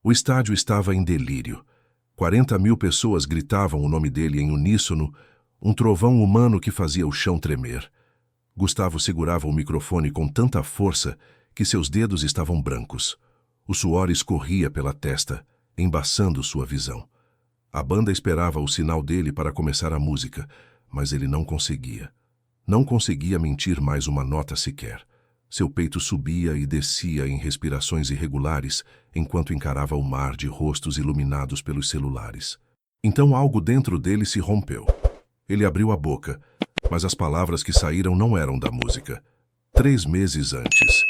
O estádio estava em delírio. 40.000 pessoas gritavam o nome dele em uníssono, um trovão humano que fazia o chão tremer. Gustavo segurava o microfone com tanta força que seus dedos estavam brancos. O suor escorria pela testa, embaçando sua visão. A banda esperava o sinal dele para começar a música, mas ele não conseguia. Não conseguia mentir mais uma nota sequer. Seu peito subia e descia em respirações irregulares, enquanto encarava o mar de rostos iluminados pelos celulares. Então algo dentro dele se rompeu. Ele abriu a boca, mas as palavras que saíram não eram da música. 3 meses antes.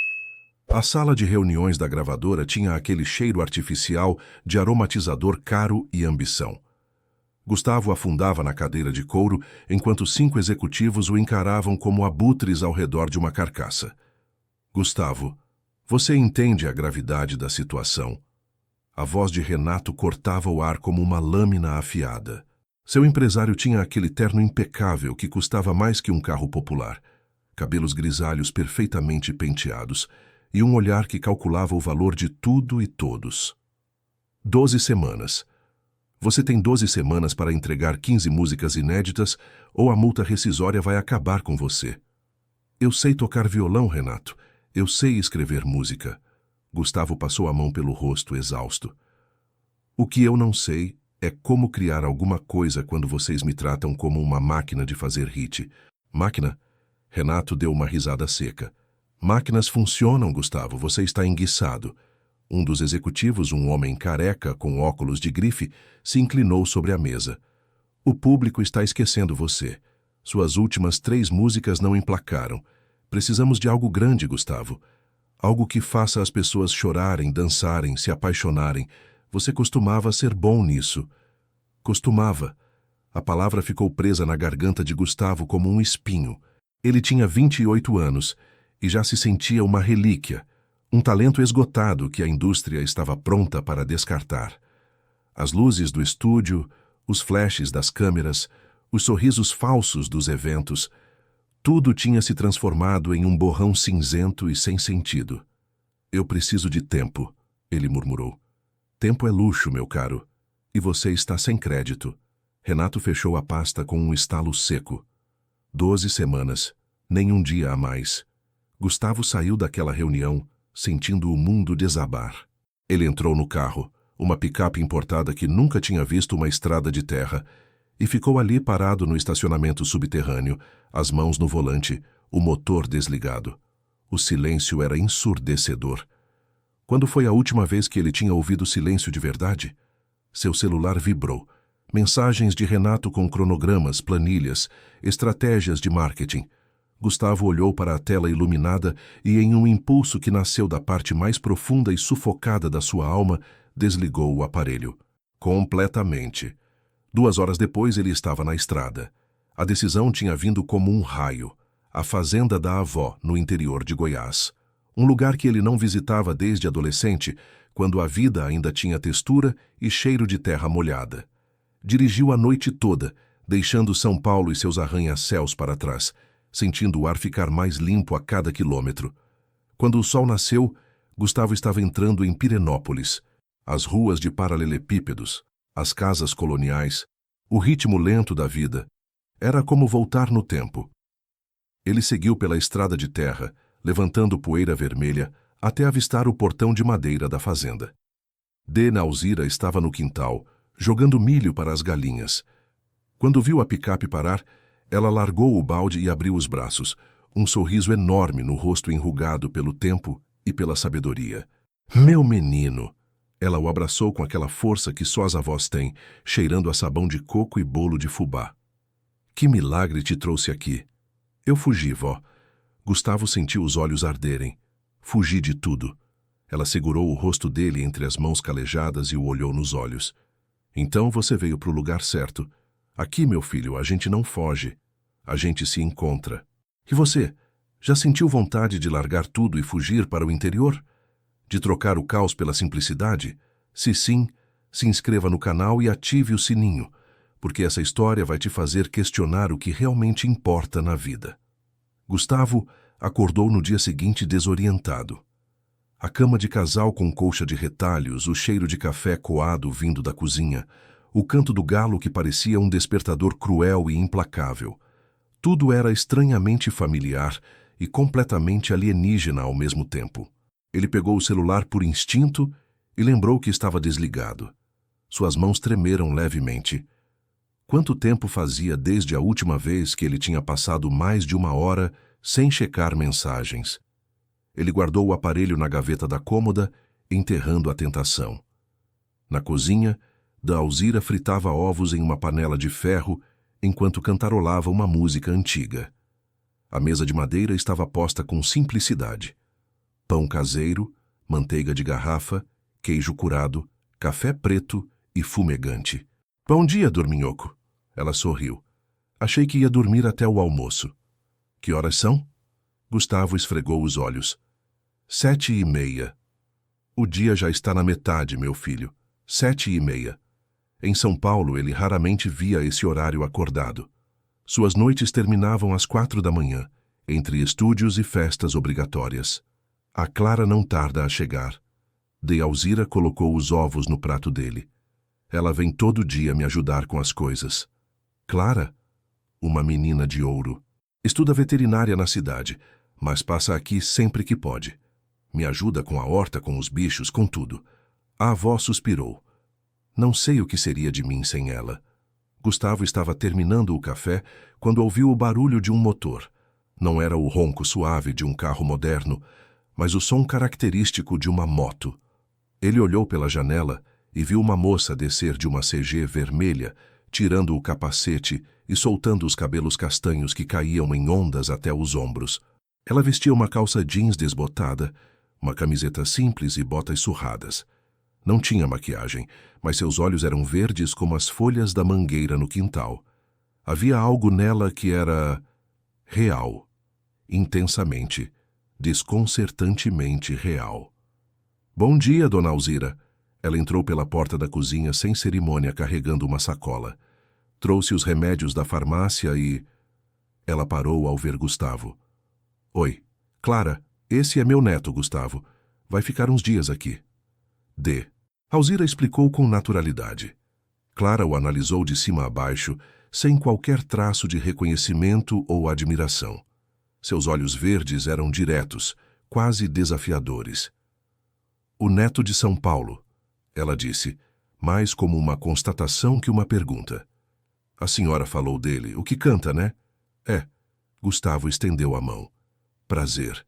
A sala de reuniões da gravadora tinha aquele cheiro artificial de aromatizador caro e ambição. Gustavo afundava na cadeira de couro, enquanto 5 executivos o encaravam como abutres ao redor de uma carcaça. Gustavo, você entende a gravidade da situação? A voz de Renato cortava o ar como uma lâmina afiada. Seu empresário tinha aquele terno impecável que custava mais que um carro popular, cabelos grisalhos perfeitamente penteados e um olhar que calculava o valor de tudo e todos. 12 semanas. Você tem 12 semanas para entregar 15 músicas inéditas ou a multa rescisória vai acabar com você. Eu sei tocar violão, Renato. Eu sei escrever música. Gustavo passou a mão pelo rosto, exausto. O que eu não sei é como criar alguma coisa quando vocês me tratam como uma máquina de fazer hit. Máquina? Renato deu uma risada seca. Máquinas funcionam, Gustavo. Você está enguiçado. Um dos executivos, um homem careca com óculos de grife, se inclinou sobre a mesa. O público está esquecendo você. Suas últimas 3 músicas não emplacaram. Precisamos de algo grande, Gustavo. Algo que faça as pessoas chorarem, dançarem, se apaixonarem. Você costumava ser bom nisso. Costumava. A palavra ficou presa na garganta de Gustavo como um espinho. Ele tinha 28 anos e já se sentia uma relíquia, um talento esgotado que a indústria estava pronta para descartar. As luzes do estúdio, os flashes das câmeras, os sorrisos falsos dos eventos, tudo tinha se transformado em um borrão cinzento e sem sentido. Eu preciso de tempo, ele murmurou. Tempo é luxo, meu caro. E você está sem crédito. Renato fechou a pasta com um estalo seco. 12 semanas, nem um dia a mais. Gustavo saiu daquela reunião, sentindo o mundo desabar. Ele entrou no carro, uma picape importada que nunca tinha visto uma estrada de terra, e ficou ali parado no estacionamento subterrâneo, as mãos no volante, o motor desligado. O silêncio era ensurdecedor. Quando foi a última vez que ele tinha ouvido silêncio de verdade? Seu celular vibrou. Mensagens de Renato com cronogramas, planilhas, estratégias de marketing. Gustavo olhou para a tela iluminada e, em um impulso que nasceu da parte mais profunda e sufocada da sua alma, desligou o aparelho. Completamente. 2 horas depois ele estava na estrada. A decisão tinha vindo como um raio. A fazenda da avó, no interior de Goiás. Um lugar que ele não visitava desde adolescente, quando a vida ainda tinha textura e cheiro de terra molhada. Dirigiu a noite toda, deixando São Paulo e seus arranha-céus para trás, sentindo o ar ficar mais limpo a cada quilômetro. Quando o sol nasceu, Gustavo estava entrando em Pirenópolis. As ruas de paralelepípedos, as casas coloniais, o ritmo lento da vida. Era como voltar no tempo. Ele seguiu pela estrada de terra, levantando poeira vermelha, até avistar o portão de madeira da fazenda. Dena Alzira estava no quintal, jogando milho para as galinhas. Quando viu a picape parar, ela largou o balde e abriu os braços, um sorriso enorme no rosto enrugado pelo tempo e pela sabedoria. Meu menino! Ela o abraçou com aquela força que só as avós têm, cheirando a sabão de coco e bolo de fubá. Que milagre te trouxe aqui? Eu fugi, vó. Gustavo sentiu os olhos arderem. Fugi de tudo. Ela segurou o rosto dele entre as mãos calejadas e o olhou nos olhos. Então você veio para o lugar certo. Aqui, meu filho, a gente não foge. A gente se encontra. E você? Já sentiu vontade de largar tudo e fugir para o interior? De trocar o caos pela simplicidade? Se sim, se inscreva no canal e ative o sininho, porque essa história vai te fazer questionar o que realmente importa na vida. Gustavo acordou no dia seguinte desorientado. A cama de casal com colcha de retalhos, o cheiro de café coado vindo da cozinha, o canto do galo que parecia um despertador cruel e implacável. Tudo era estranhamente familiar e completamente alienígena ao mesmo tempo. Ele pegou o celular por instinto e lembrou que estava desligado. Suas mãos tremeram levemente. Quanto tempo fazia desde a última vez que ele tinha passado mais de 1 hora sem checar mensagens? Ele guardou o aparelho na gaveta da cômoda, enterrando a tentação. Na cozinha, Dalzira fritava ovos em uma panela de ferro enquanto cantarolava uma música antiga. A mesa de madeira estava posta com simplicidade. Pão caseiro, manteiga de garrafa, queijo curado, café preto e fumegante. Bom dia, dorminhoco. Ela sorriu. Achei que ia dormir até o almoço. Que horas são? Gustavo esfregou os olhos. 7h30. O dia já está na metade, meu filho. 7h30. Em São Paulo, ele raramente via esse horário acordado. Suas noites terminavam às 4 da manhã, entre estúdios e festas obrigatórias. A Clara não tarda a chegar. Dalzira colocou os ovos no prato dele. Ela vem todo dia me ajudar com as coisas. Clara? Uma menina de ouro. Estuda veterinária na cidade, mas passa aqui sempre que pode. Me ajuda com a horta, com os bichos, com tudo. A avó suspirou. Não sei o que seria de mim sem ela. Gustavo estava terminando o café quando ouviu o barulho de um motor. Não era o ronco suave de um carro moderno, mas o som característico de uma moto. Ele olhou pela janela e viu uma moça descer de uma CG vermelha, tirando o capacete e soltando os cabelos castanhos que caíam em ondas até os ombros. Ela vestia uma calça jeans desbotada, uma camiseta simples e botas surradas. Não tinha maquiagem, mas seus olhos eram verdes como as folhas da mangueira no quintal. Havia algo nela que era real, intensamente, desconcertantemente real. Bom dia, dona Alzira. Ela entrou pela porta da cozinha sem cerimônia, carregando uma sacola. Trouxe os remédios da farmácia e... Ela parou ao ver Gustavo. Oi, Clara, esse é meu neto, Gustavo. Vai ficar uns dias aqui. Alzira explicou com naturalidade. Clara o analisou de cima a baixo, sem qualquer traço de reconhecimento ou admiração. Seus olhos verdes eram diretos, quase desafiadores. O neto de São Paulo, ela disse, mais como uma constatação que uma pergunta. A senhora falou dele, o que canta, né? É. Gustavo estendeu a mão. Prazer.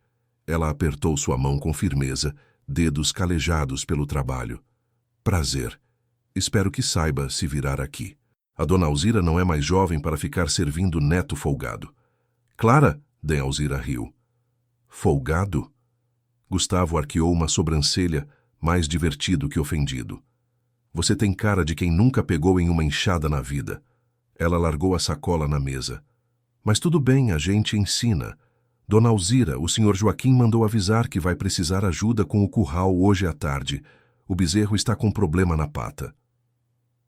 Ela apertou sua mão com firmeza, dedos calejados pelo trabalho. Prazer. Espero que saiba se virar aqui. A dona Alzira não é mais jovem para ficar servindo neto folgado. Clara, Dalzira riu. Folgado? Gustavo arqueou uma sobrancelha, mais divertido que ofendido. Você tem cara de quem nunca pegou em uma enxada na vida. Ela largou a sacola na mesa. Mas tudo bem, a gente ensina. Dona Alzira, o senhor Joaquim mandou avisar que vai precisar ajuda com o curral hoje à tarde. O bezerro está com problema na pata.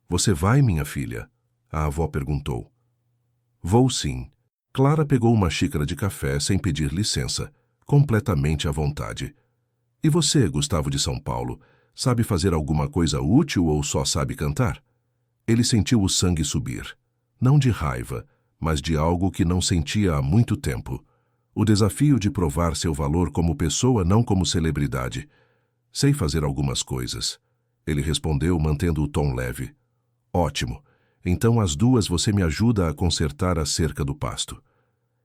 Você vai, minha filha? A avó perguntou. Vou sim. Clara pegou uma xícara de café sem pedir licença, completamente à vontade. E você, Gustavo de São Paulo, sabe fazer alguma coisa útil ou só sabe cantar? Ele sentiu o sangue subir. Não de raiva, mas de algo que não sentia há muito tempo. O desafio de provar seu valor como pessoa, não como celebridade. Sei fazer algumas coisas. Ele respondeu, mantendo o tom leve. Ótimo. Então às 2 você me ajuda a consertar a cerca do pasto.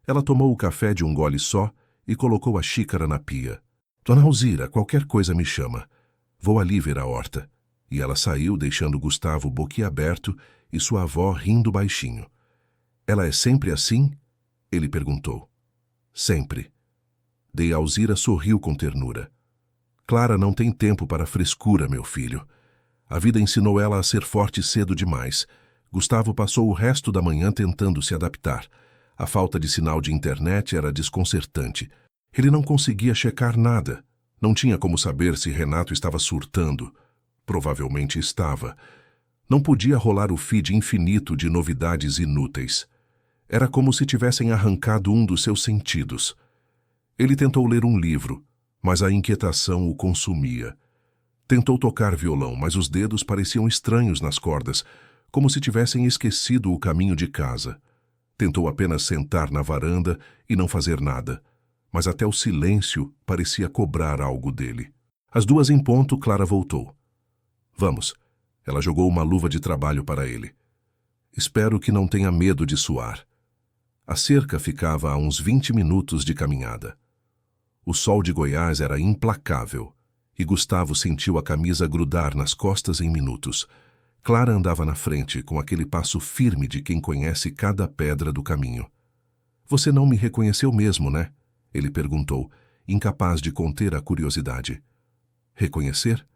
Ela tomou o café de um gole só e colocou a xícara na pia. Dona Alzira, qualquer coisa me chama. Vou ali ver a horta. E ela saiu, deixando Gustavo boquiaberto e sua avó rindo baixinho. Ela é sempre assim? Ele perguntou. Sempre. Dalzira sorriu com ternura. Clara não tem tempo para frescura, meu filho. A vida ensinou ela a ser forte cedo demais. Gustavo passou o resto da manhã tentando se adaptar. A falta de sinal de internet era desconcertante. Ele não conseguia checar nada. Não tinha como saber se Renato estava surtando. Provavelmente estava. Não podia rolar o feed infinito de novidades inúteis. Era como se tivessem arrancado um dos seus sentidos. Ele tentou ler um livro, mas a inquietação o consumia. Tentou tocar violão, mas os dedos pareciam estranhos nas cordas, como se tivessem esquecido o caminho de casa. Tentou apenas sentar na varanda e não fazer nada, mas até o silêncio parecia cobrar algo dele. Às 2:00 Clara voltou. Vamos. Ela jogou uma luva de trabalho para ele. Espero que não tenha medo de suar. A cerca ficava a uns 20 minutos de caminhada. O sol de Goiás era implacável, e Gustavo sentiu a camisa grudar nas costas em minutos. Clara andava na frente, com aquele passo firme de quem conhece cada pedra do caminho. Você não me reconheceu mesmo, né? Ele perguntou, incapaz de conter a curiosidade. Reconhecer?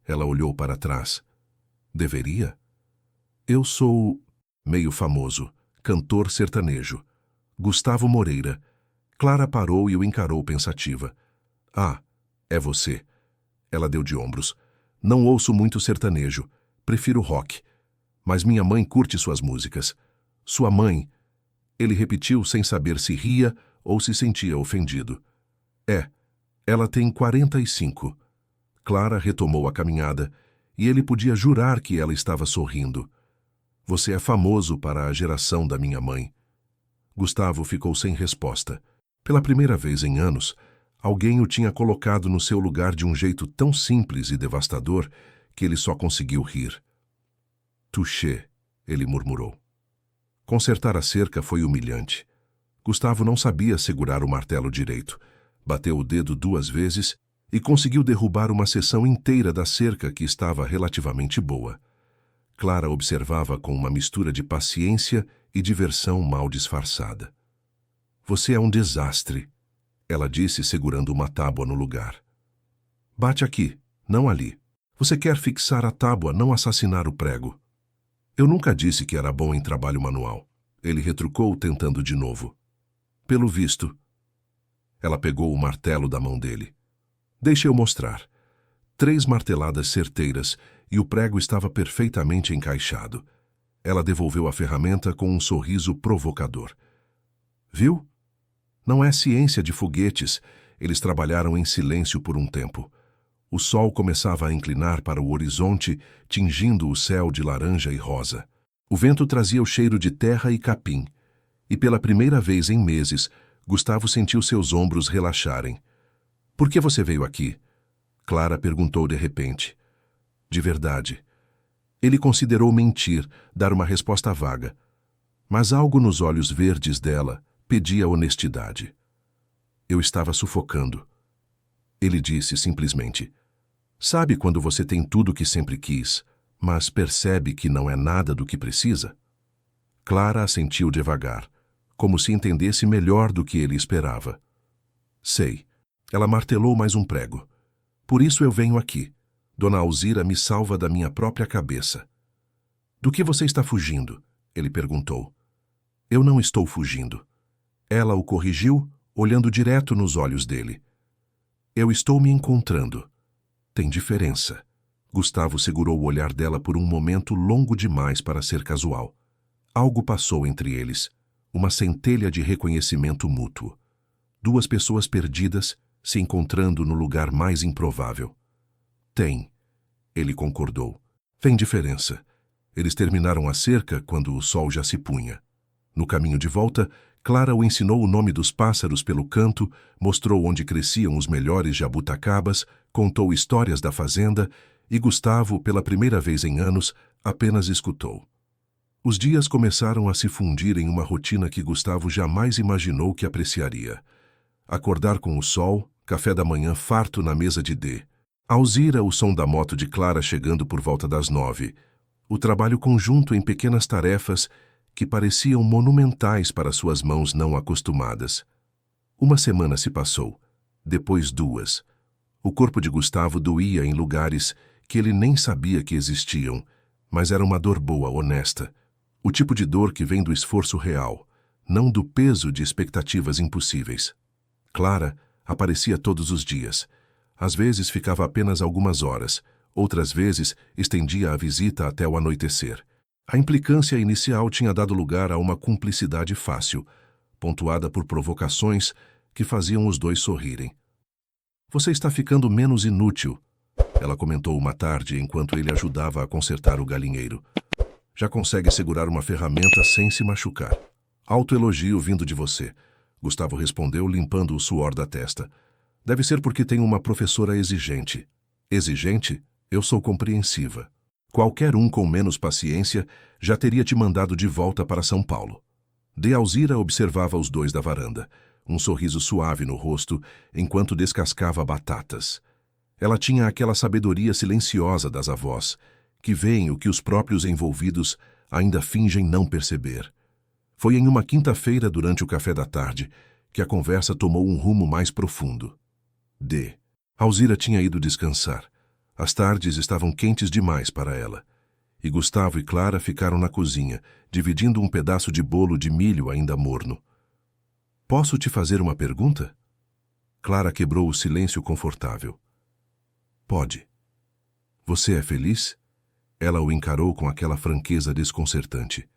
Ela olhou para trás. Deveria? Eu sou meio famoso, cantor sertanejo. Gustavo Moreira. Clara parou e o encarou pensativa. Ah, é você. Ela deu de ombros. Não ouço muito sertanejo. Prefiro rock. Mas minha mãe curte suas músicas. Sua mãe... Ele repetiu sem saber se ria ou se sentia ofendido. Ela tem 45. Clara retomou a caminhada e ele podia jurar que ela estava sorrindo. Você é famoso para a geração da minha mãe. Gustavo ficou sem resposta. Pela primeira vez em anos, alguém o tinha colocado no seu lugar de um jeito tão simples e devastador que ele só conseguiu rir. Touché, ele murmurou. Consertar a cerca foi humilhante. Gustavo não sabia segurar o martelo direito. Bateu o dedo 2 vezes e conseguiu derrubar uma seção inteira da cerca que estava relativamente boa. Clara observava com uma mistura de paciência e diversão mal disfarçada. Você é um desastre, ela disse segurando uma tábua no lugar. Bate aqui, não ali. Você quer fixar a tábua, não assassinar o prego. Eu nunca disse que era bom em trabalho manual. Ele retrucou, tentando de novo. Pelo visto. Ela pegou o martelo da mão dele. Deixe eu mostrar. 3 marteladas certeiras e o prego estava perfeitamente encaixado. Ela devolveu a ferramenta com um sorriso provocador. Viu? Não é ciência de foguetes. Eles trabalharam em silêncio por um tempo. O sol começava a inclinar para o horizonte, tingindo o céu de laranja e rosa. O vento trazia o cheiro de terra e capim. E pela primeira vez em meses, Gustavo sentiu seus ombros relaxarem. Por que você veio aqui? Clara perguntou de repente. De verdade. Ele considerou mentir, dar uma resposta vaga. Mas algo nos olhos verdes dela pedia honestidade. Eu estava sufocando. Ele disse simplesmente. Sabe quando você tem tudo o que sempre quis, mas percebe que não é nada do que precisa? Clara assentiu devagar, como se entendesse melhor do que ele esperava. Sei. Ela martelou mais um prego. Por isso eu venho aqui. Dona Alzira me salva da minha própria cabeça. Do que você está fugindo? Ele perguntou. Eu não estou fugindo. Ela o corrigiu, olhando direto nos olhos dele. Eu estou me encontrando. Tem diferença. Gustavo segurou o olhar dela por um momento longo demais para ser casual. Algo passou entre eles, uma centelha de reconhecimento mútuo. 2 pessoas perdidas se encontrando no lugar mais improvável. Tem, ele concordou. Tem diferença. Eles terminaram a cerca quando o sol já se punha. No caminho de volta, Clara o ensinou o nome dos pássaros pelo canto, mostrou onde cresciam os melhores jabuticabas, contou histórias da fazenda e Gustavo, pela primeira vez em anos, apenas escutou. Os dias começaram a se fundir em uma rotina que Gustavo jamais imaginou que apreciaria. Acordar com o sol, café da manhã farto na mesa de D. Alzira, o som da moto de Clara chegando por volta das 9. O trabalho conjunto em pequenas tarefas que pareciam monumentais para suas mãos não acostumadas. Uma semana se passou, depois 2. O corpo de Gustavo doía em lugares que ele nem sabia que existiam, mas era uma dor boa, honesta. O tipo de dor que vem do esforço real, não do peso de expectativas impossíveis. Clara aparecia todos os dias. Às vezes ficava apenas algumas horas, outras vezes estendia a visita até o anoitecer. A implicância inicial tinha dado lugar a uma cumplicidade fácil, pontuada por provocações que faziam os dois sorrirem. Você está ficando menos inútil, ela comentou uma tarde enquanto ele ajudava a consertar o galinheiro. Já consegue segurar uma ferramenta sem se machucar. Autoelogio vindo de você, Gustavo respondeu, limpando o suor da testa. Deve ser porque tem uma professora exigente. Exigente? Eu sou compreensiva. Qualquer um com menos paciência já teria te mandado de volta para São Paulo. De Alzira observava os dois da varanda, um sorriso suave no rosto enquanto descascava batatas. Ela tinha aquela sabedoria silenciosa das avós, que veem o que os próprios envolvidos ainda fingem não perceber. Foi em uma quinta-feira, durante o café da tarde, que a conversa tomou um rumo mais profundo. Alzira tinha ido descansar. As tardes estavam quentes demais para ela. E Gustavo e Clara ficaram na cozinha, dividindo um pedaço de bolo de milho ainda morno. Posso te fazer uma pergunta? Clara quebrou o silêncio confortável. Pode. Você é feliz? Ela o encarou com aquela franqueza desconcertante.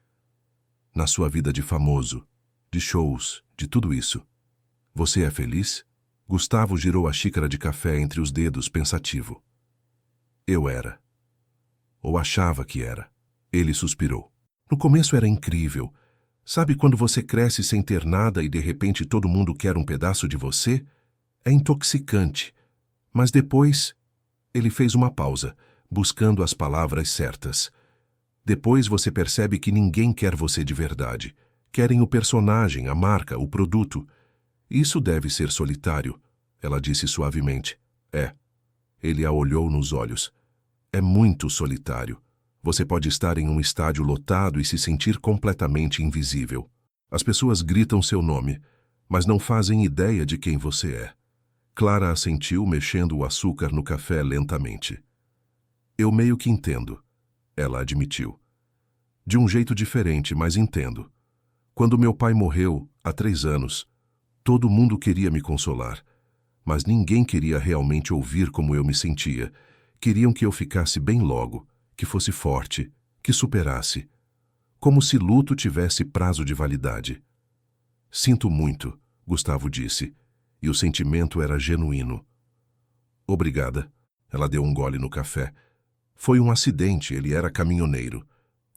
Na sua vida de famoso, de shows, de tudo isso. Você é feliz? Gustavo girou a xícara de café entre os dedos, pensativo. Eu era. Ou achava que era. Ele suspirou. No começo era incrível. Sabe quando você cresce sem ter nada e de repente todo mundo quer um pedaço de você? É intoxicante. Mas depois... Ele fez uma pausa, buscando as palavras certas. Depois você percebe que ninguém quer você de verdade. Querem o personagem, a marca, o produto. Isso deve ser solitário, ela disse suavemente. É. Ele a olhou nos olhos. É muito solitário. Você pode estar em um estádio lotado e se sentir completamente invisível. As pessoas gritam seu nome, mas não fazem ideia de quem você é. Clara assentiu, mexendo o açúcar no café lentamente. Eu meio que entendo, ela admitiu. De um jeito diferente, mas entendo. Quando meu pai morreu, há 3 anos, todo mundo queria me consolar, mas ninguém queria realmente ouvir como eu me sentia. Queriam que eu ficasse bem logo, que fosse forte, que superasse. Como se luto tivesse prazo de validade. Sinto muito, Gustavo disse, e o sentimento era genuíno. Obrigada. Ela deu um gole no café. Foi um acidente, ele era caminhoneiro.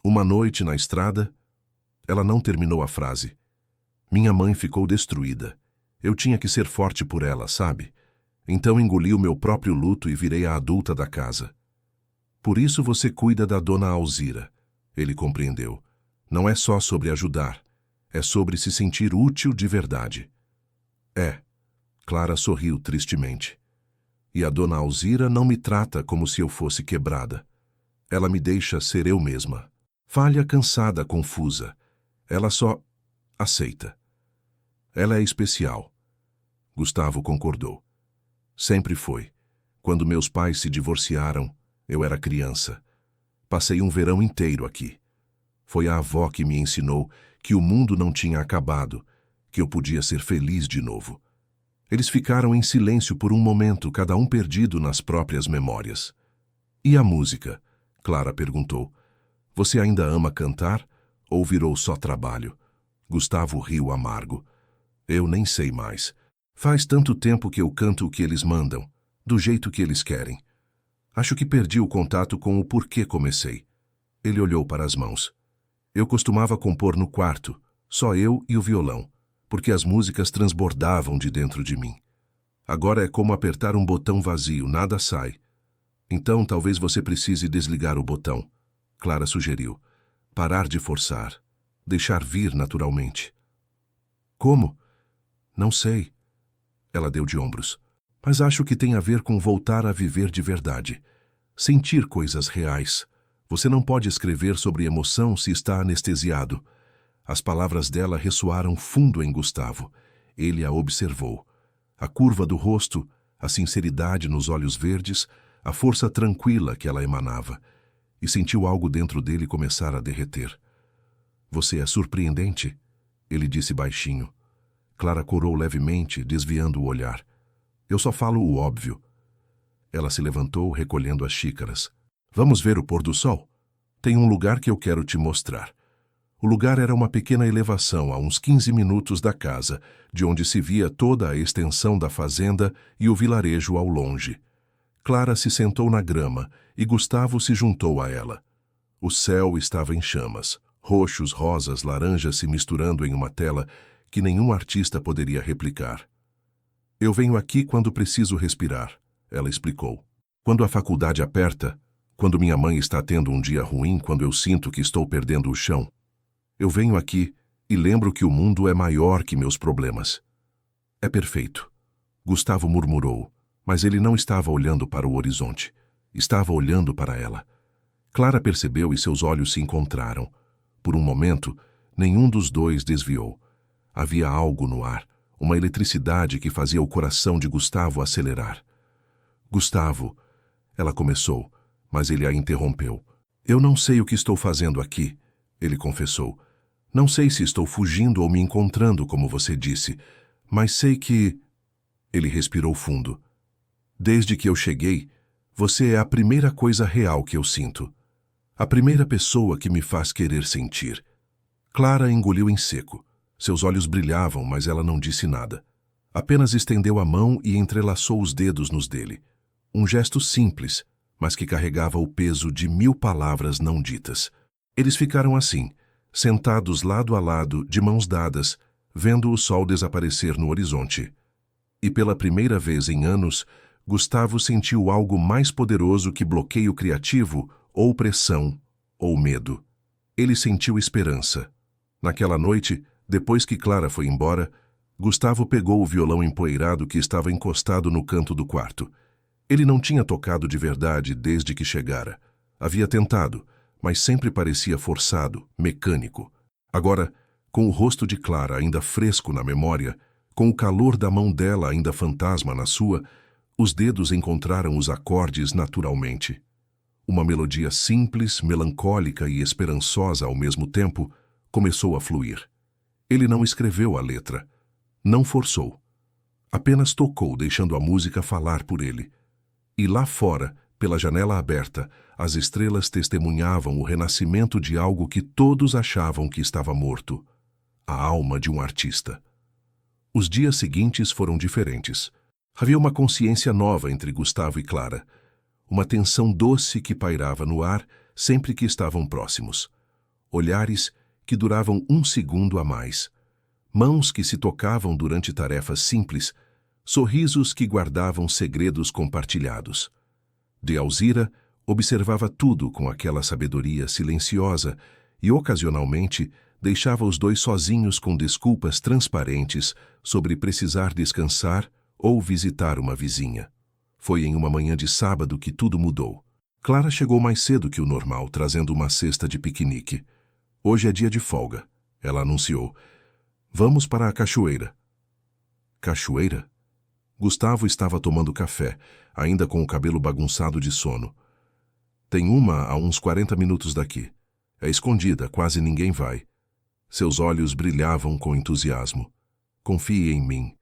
Uma noite na estrada... Ela não terminou a frase. Minha mãe ficou destruída. Eu tinha que ser forte por ela, sabe? Então engoli o meu próprio luto e virei a adulta da casa. Por isso você cuida da dona Alzira. Ele compreendeu. Não é só sobre ajudar. É sobre se sentir útil de verdade. É. Clara sorriu tristemente. E a dona Alzira não me trata como se eu fosse quebrada. Ela me deixa ser eu mesma. Falha, cansada, confusa. Ela só aceita. Ela é especial. Gustavo concordou. Sempre foi. Quando meus pais se divorciaram, eu era criança. Passei um verão inteiro aqui. Foi a avó que me ensinou que o mundo não tinha acabado, que eu podia ser feliz de novo. Eles ficaram em silêncio por um momento, cada um perdido nas próprias memórias. E a música? Clara perguntou. Você ainda ama cantar ou virou só trabalho? Gustavo riu amargo. Eu nem sei mais. Faz tanto tempo que eu canto o que eles mandam, do jeito que eles querem. Acho que perdi o contato com o porquê comecei. Ele olhou para as mãos. Eu costumava compor no quarto, só eu e o violão, porque as músicas transbordavam de dentro de mim. Agora é como apertar um botão vazio, nada sai. Então talvez você precise desligar o botão, Clara sugeriu. Parar de forçar, deixar vir naturalmente. Como? Não sei. Ela deu de ombros. Mas acho que tem a ver com voltar a viver de verdade. Sentir coisas reais. Você não pode escrever sobre emoção se está anestesiado. As palavras dela ressoaram fundo em Gustavo. Ele a observou. A curva do rosto, a sinceridade nos olhos verdes, a força tranquila que ela emanava. E sentiu algo dentro dele começar a derreter. Você é surpreendente, ele disse baixinho. Clara corou levemente, desviando o olhar. Eu só falo o óbvio. Ela se levantou, recolhendo as xícaras. Vamos ver o pôr do sol? Tem um lugar que eu quero te mostrar. O lugar era uma pequena elevação a uns 15 minutos da casa, de onde se via toda a extensão da fazenda e o vilarejo ao longe. Clara se sentou na grama e Gustavo se juntou a ela. O céu estava em chamas, roxos, rosas, laranjas se misturando em uma tela que nenhum artista poderia replicar. Eu venho aqui quando preciso respirar, ela explicou. Quando a faculdade aperta, quando minha mãe está tendo um dia ruim, quando eu sinto que estou perdendo o chão. Eu venho aqui e lembro que o mundo é maior que meus problemas. É perfeito, Gustavo murmurou, mas ele não estava olhando para o horizonte. Estava olhando para ela. Clara percebeu e seus olhos se encontraram. Por um momento, nenhum dos dois desviou. Havia algo no ar, uma eletricidade que fazia o coração de Gustavo acelerar. Gustavo, ela começou, mas ele a interrompeu. Eu não sei o que estou fazendo aqui, ele confessou. Não sei se estou fugindo ou me encontrando, como você disse, mas sei que... Ele respirou fundo. Desde que eu cheguei, você é a primeira coisa real que eu sinto. A primeira pessoa que me faz querer sentir. Clara engoliu em seco. Seus olhos brilhavam, mas ela não disse nada. Apenas estendeu a mão e entrelaçou os dedos nos dele. Um gesto simples, mas que carregava o peso de 1000 palavras não ditas. Eles ficaram assim, sentados lado a lado, de mãos dadas, vendo o sol desaparecer no horizonte. E pela primeira vez em anos, Gustavo sentiu algo mais poderoso que bloqueio criativo, ou pressão, ou medo. Ele sentiu esperança. Naquela noite, depois que Clara foi embora, Gustavo pegou o violão empoeirado que estava encostado no canto do quarto. Ele não tinha tocado de verdade desde que chegara. Havia tentado, mas sempre parecia forçado, mecânico. Agora, com o rosto de Clara ainda fresco na memória, com o calor da mão dela ainda fantasma na sua, os dedos encontraram os acordes naturalmente. Uma melodia simples, melancólica e esperançosa ao mesmo tempo começou a fluir. Ele não escreveu a letra, não forçou. Apenas tocou, deixando a música falar por ele. E lá fora, pela janela aberta, as estrelas testemunhavam o renascimento de algo que todos achavam que estava morto. A alma de um artista. Os dias seguintes foram diferentes. Havia uma consciência nova entre Gustavo e Clara. Uma tensão doce que pairava no ar sempre que estavam próximos. Olhares que duravam 1 segundo a mais. Mãos que se tocavam durante tarefas simples. Sorrisos que guardavam segredos compartilhados. De Alzira observava tudo com aquela sabedoria silenciosa e, ocasionalmente, deixava os dois sozinhos com desculpas transparentes sobre precisar descansar ou visitar uma vizinha. Foi em uma manhã de sábado que tudo mudou. Clara chegou mais cedo que o normal, trazendo uma cesta de piquenique. Hoje é dia de folga, ela anunciou. Vamos para a cachoeira. Cachoeira? Gustavo estava tomando café, ainda com o cabelo bagunçado de sono. Tem uma a uns 40 minutos daqui. É escondida, quase ninguém vai. Seus olhos brilhavam com entusiasmo. Confie em mim.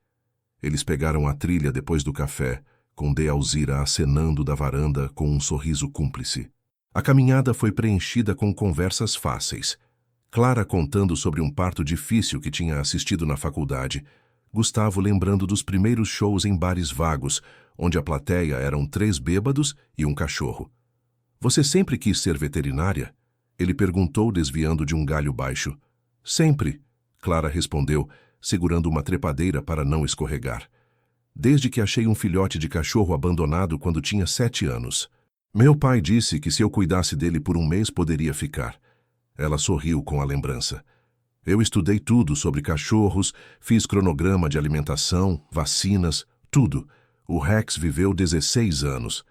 Eles pegaram a trilha depois do café, com De Alzira acenando da varanda com um sorriso cúmplice. A caminhada foi preenchida com conversas fáceis. Clara contando sobre um parto difícil que tinha assistido na faculdade, Gustavo lembrando dos primeiros shows em bares vagos, onde a plateia eram 3 bêbados e um cachorro. Você sempre quis ser veterinária? Ele perguntou, desviando de um galho baixo. Sempre, Clara respondeu, segurando uma trepadeira para não escorregar. Desde que achei um filhote de cachorro abandonado quando tinha 7 anos. Meu pai disse que se eu cuidasse dele por 1 mês poderia ficar. Ela sorriu com a lembrança. Eu estudei tudo sobre cachorros, fiz cronograma de alimentação, vacinas, tudo. O Rex viveu 16 anos.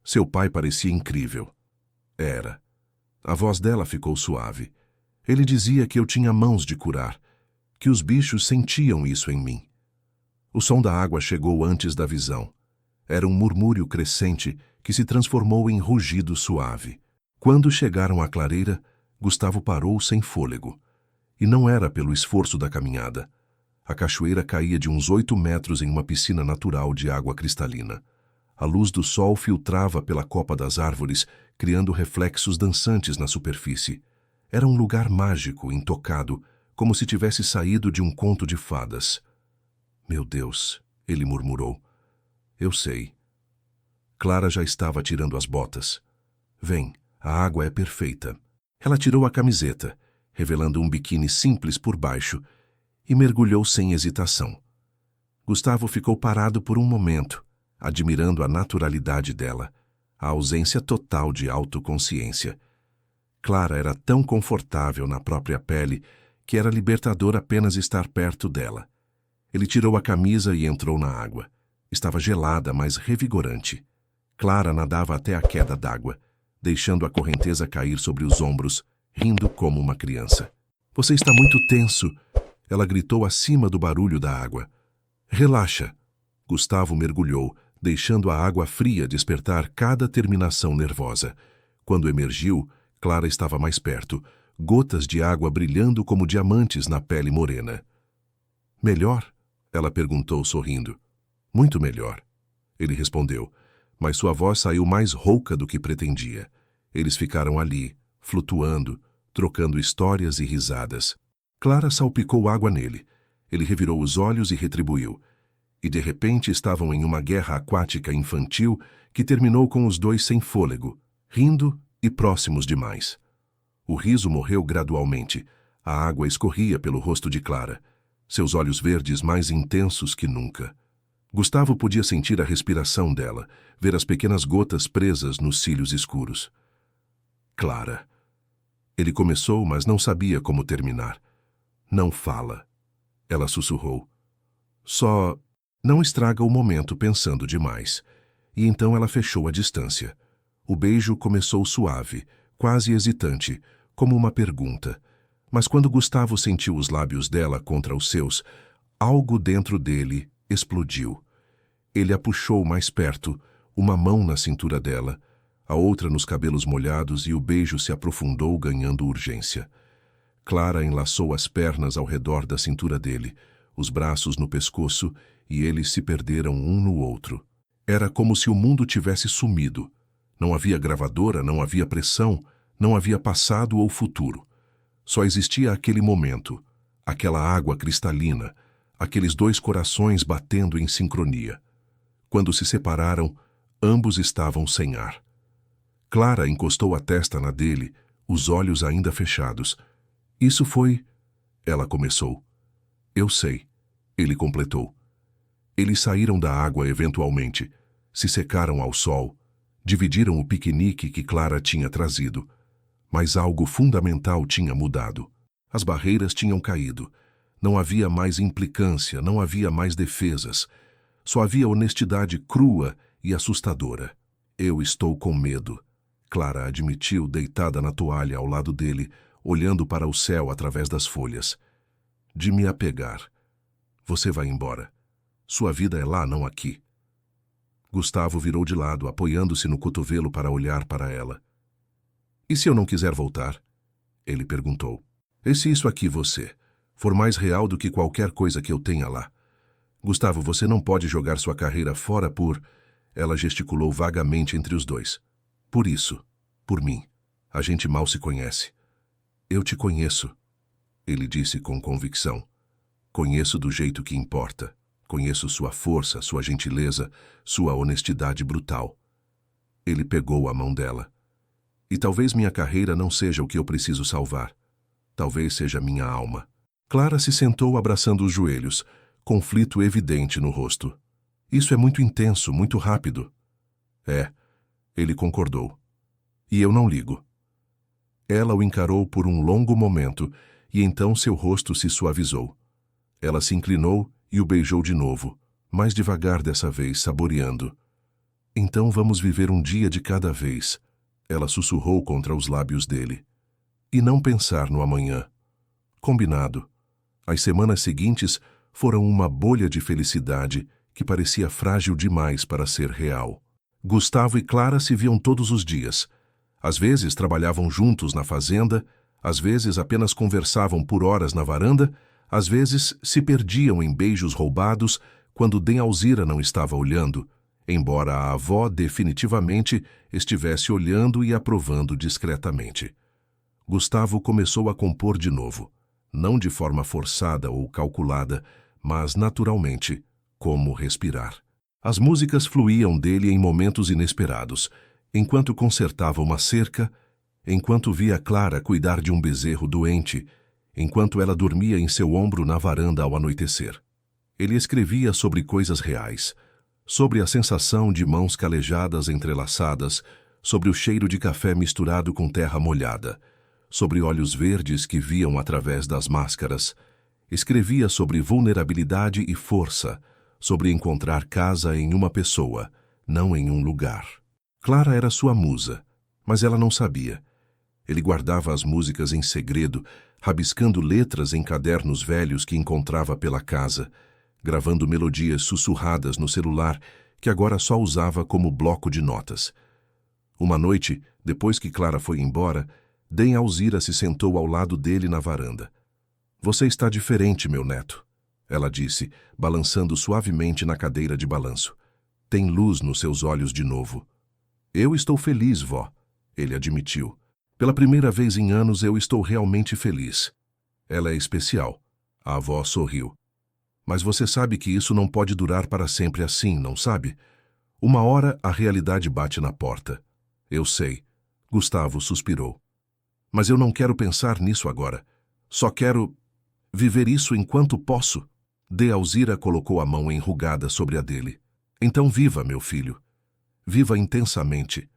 Seu pai parecia incrível. Era. A voz dela ficou suave. Ele dizia que eu tinha mãos de curar, que os bichos sentiam isso em mim. O som da água chegou antes da visão. Era um murmúrio crescente que se transformou em rugido suave. Quando chegaram à clareira, Gustavo parou sem fôlego. E não era pelo esforço da caminhada. A cachoeira caía de uns 8 metros em uma piscina natural de água cristalina. A luz do sol filtrava pela copa das árvores, criando reflexos dançantes na superfície. Era um lugar mágico, intocado, como se tivesse saído de um conto de fadas. Meu Deus, ele murmurou. Eu sei. Clara já estava tirando as botas. Vem, a água é perfeita. Ela tirou a camiseta, revelando um biquíni simples por baixo, e mergulhou sem hesitação. Gustavo ficou parado por um momento, admirando a naturalidade dela, a ausência total de autoconsciência. Clara era tão confortável na própria pele que era libertador apenas estar perto dela. Ele tirou a camisa e entrou na água. Estava gelada, mas revigorante. Clara nadava até a queda d'água, deixando a correnteza cair sobre os ombros, rindo como uma criança. Você está muito tenso, ela gritou acima do barulho da água. Relaxa. Gustavo mergulhou, deixando a água fria despertar cada terminação nervosa. Quando emergiu, Clara estava mais perto, gotas de água brilhando como diamantes na pele morena. Melhor? Ela perguntou sorrindo. Muito melhor. Ele respondeu, mas sua voz saiu mais rouca do que pretendia. Eles ficaram ali, flutuando, trocando histórias e risadas. Clara salpicou água nele. Ele revirou os olhos e retribuiu. E de repente estavam em uma guerra aquática infantil que terminou com os dois sem fôlego, rindo e próximos demais. O riso morreu gradualmente. A água escorria pelo rosto de Clara, seus olhos verdes mais intensos que nunca. Gustavo podia sentir a respiração dela, ver as pequenas gotas presas nos cílios escuros. Clara. Ele começou, mas não sabia como terminar. Não fala. Ela sussurrou. Só não estraga o momento pensando demais. E então ela fechou a distância. O beijo começou suave, quase hesitante, como uma pergunta. Mas quando Gustavo sentiu os lábios dela contra os seus, algo dentro dele explodiu. Ele a puxou mais perto, uma mão na cintura dela, a outra nos cabelos molhados, e o beijo se aprofundou, ganhando urgência. Clara enlaçou as pernas ao redor da cintura dele, os braços no pescoço, e eles se perderam um no outro. Era como se o mundo tivesse sumido. Não havia gravadora, não havia pressão, não havia passado ou futuro. Só existia aquele momento, aquela água cristalina, aqueles dois corações batendo em sincronia. Quando se separaram, ambos estavam sem ar. Clara encostou a testa na dele, os olhos ainda fechados. Isso foi... Ela começou. Eu sei. Ele completou. Eles saíram da água eventualmente, se secaram ao sol, dividiram o piquenique que Clara tinha trazido. Mas algo fundamental tinha mudado. As barreiras tinham caído. Não havia mais implicância, não havia mais defesas. Só havia honestidade crua e assustadora. Eu estou com medo, Clara admitiu, deitada na toalha ao lado dele, olhando para o céu através das folhas. De me apegar. Você vai embora. Sua vida é lá, não aqui. Gustavo virou de lado, apoiando-se no cotovelo para olhar para ela. E se eu não quiser voltar? Ele perguntou. E se isso aqui for mais real do que qualquer coisa que eu tenha lá? Gustavo, você não pode jogar sua carreira fora por... Ela gesticulou vagamente entre os dois. Por isso. Por mim. A gente mal se conhece. Eu te conheço, ele disse com convicção. Conheço do jeito que importa. Conheço sua força, sua gentileza, sua honestidade brutal. Ele pegou a mão dela. E talvez minha carreira não seja o que eu preciso salvar. Talvez seja minha alma. Clara se sentou abraçando os joelhos, conflito evidente no rosto. Isso é muito intenso, muito rápido. É, ele concordou. E eu não ligo. Ela o encarou por um longo momento, e então seu rosto se suavizou. Ela se inclinou e o beijou de novo, mais devagar dessa vez, saboreando. Então vamos viver um dia de cada vez, ela sussurrou contra os lábios dele. E não pensar no amanhã. Combinado. As semanas seguintes foram uma bolha de felicidade que parecia frágil demais para ser real. Gustavo e Clara se viam todos os dias. Às vezes trabalhavam juntos na fazenda, às vezes apenas conversavam por horas na varanda, às vezes se perdiam em beijos roubados quando Alzira não estava olhando, embora a avó definitivamente estivesse olhando e aprovando discretamente. Gustavo começou a compor de novo, não de forma forçada ou calculada, mas naturalmente, como respirar. As músicas fluíam dele em momentos inesperados, enquanto consertava uma cerca, enquanto via Clara cuidar de um bezerro doente, enquanto ela dormia em seu ombro na varanda ao anoitecer. Ele escrevia sobre coisas reais, sobre a sensação de mãos calejadas entrelaçadas, sobre o cheiro de café misturado com terra molhada, sobre olhos verdes que viam através das máscaras. Escrevia sobre vulnerabilidade e força, sobre encontrar casa em uma pessoa, não em um lugar. Clara era sua musa, mas ela não sabia. Ele guardava as músicas em segredo, rabiscando letras em cadernos velhos que encontrava pela casa, gravando melodias sussurradas no celular que agora só usava como bloco de notas. Uma noite, depois que Clara foi embora, Dém Alzira se sentou ao lado dele na varanda. "Você está diferente, meu neto", ela disse, balançando suavemente na cadeira de balanço. "Tem luz nos seus olhos de novo." "Eu estou feliz, vó", ele admitiu. "Pela primeira vez em anos eu estou realmente feliz." "Ela é especial." A avó sorriu. "Mas você sabe que isso não pode durar para sempre assim, não sabe? Uma hora a realidade bate na porta." "Eu sei." Gustavo suspirou. "Mas eu não quero pensar nisso agora. Só quero viver isso enquanto posso." Dém Alzira colocou a mão enrugada sobre a dele. "Então viva, meu filho. Viva intensamente.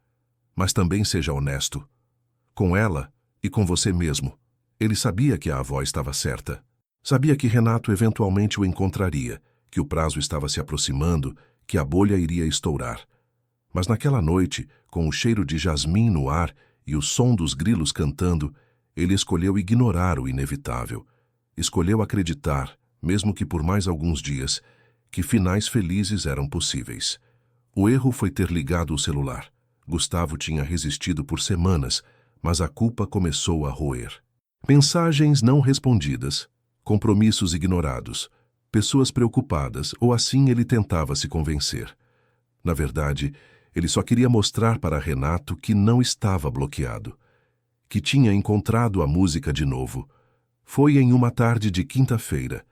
Mas também seja honesto. Com ela e com você mesmo." Ele sabia que a avó estava certa. Sabia que Renato eventualmente o encontraria, que o prazo estava se aproximando, que a bolha iria estourar. Mas naquela noite, com o cheiro de jasmim no ar e o som dos grilos cantando, ele escolheu ignorar o inevitável. Escolheu acreditar, mesmo que por mais alguns dias, que finais felizes eram possíveis. O erro foi ter ligado o celular. Gustavo tinha resistido por semanas, mas a culpa começou a roer. Mensagens não respondidas, compromissos ignorados, pessoas preocupadas, ou assim ele tentava se convencer. Na verdade, ele só queria mostrar para Renato que não estava bloqueado, que tinha encontrado a música de novo. Foi em uma tarde de quinta-feira.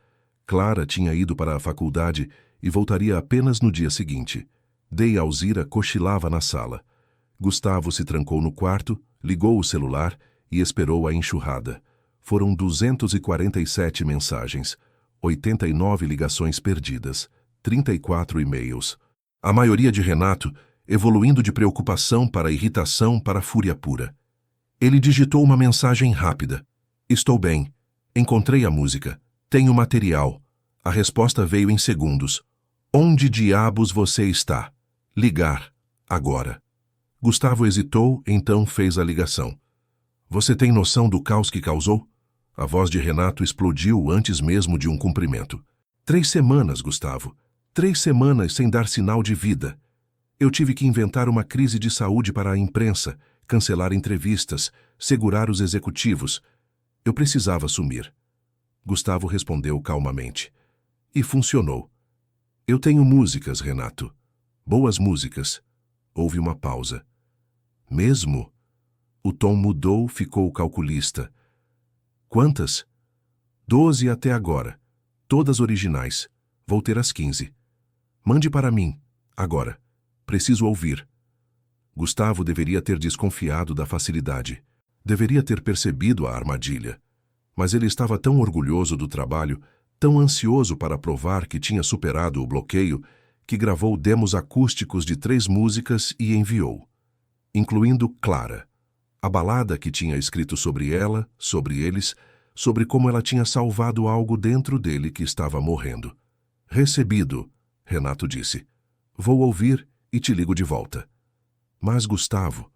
Clara tinha ido para a faculdade e voltaria apenas no dia seguinte. Dém Alzira cochilava na sala. Gustavo se trancou no quarto, ligou o celular e esperou a enxurrada. Foram 247 mensagens, 89 ligações perdidas, 34 e-mails. A maioria de Renato, evoluindo de preocupação para irritação para fúria pura. Ele digitou uma mensagem rápida. "Estou bem. Encontrei a música. Tenho material." A resposta veio em segundos. "Onde diabos você está? Ligar. Agora." Gustavo hesitou, então fez a ligação. "Você tem noção do caos que causou?" A voz de Renato explodiu antes mesmo de um cumprimento. 3 semanas, Gustavo. 3 semanas sem dar sinal de vida. Eu tive que inventar uma crise de saúde para a imprensa, cancelar entrevistas, segurar os executivos. Eu precisava sumir." Gustavo respondeu calmamente. "E funcionou." "Eu tenho músicas, Renato. Boas músicas." Houve uma pausa. "Mesmo?" O tom mudou, ficou calculista. "Quantas?" 12 até agora. Todas originais. Vou ter as 15. "Mande para mim. Agora. Preciso ouvir." Gustavo deveria ter desconfiado da facilidade. Deveria ter percebido a armadilha. Mas ele estava tão orgulhoso do trabalho, tão ansioso para provar que tinha superado o bloqueio, que gravou demos acústicos de 3 músicas e enviou, incluindo Clara, a balada que tinha escrito sobre ela, sobre eles, sobre como ela tinha salvado algo dentro dele que estava morrendo. "Recebido", Renato disse. "Vou ouvir e te ligo de volta." "Mas, Gustavo,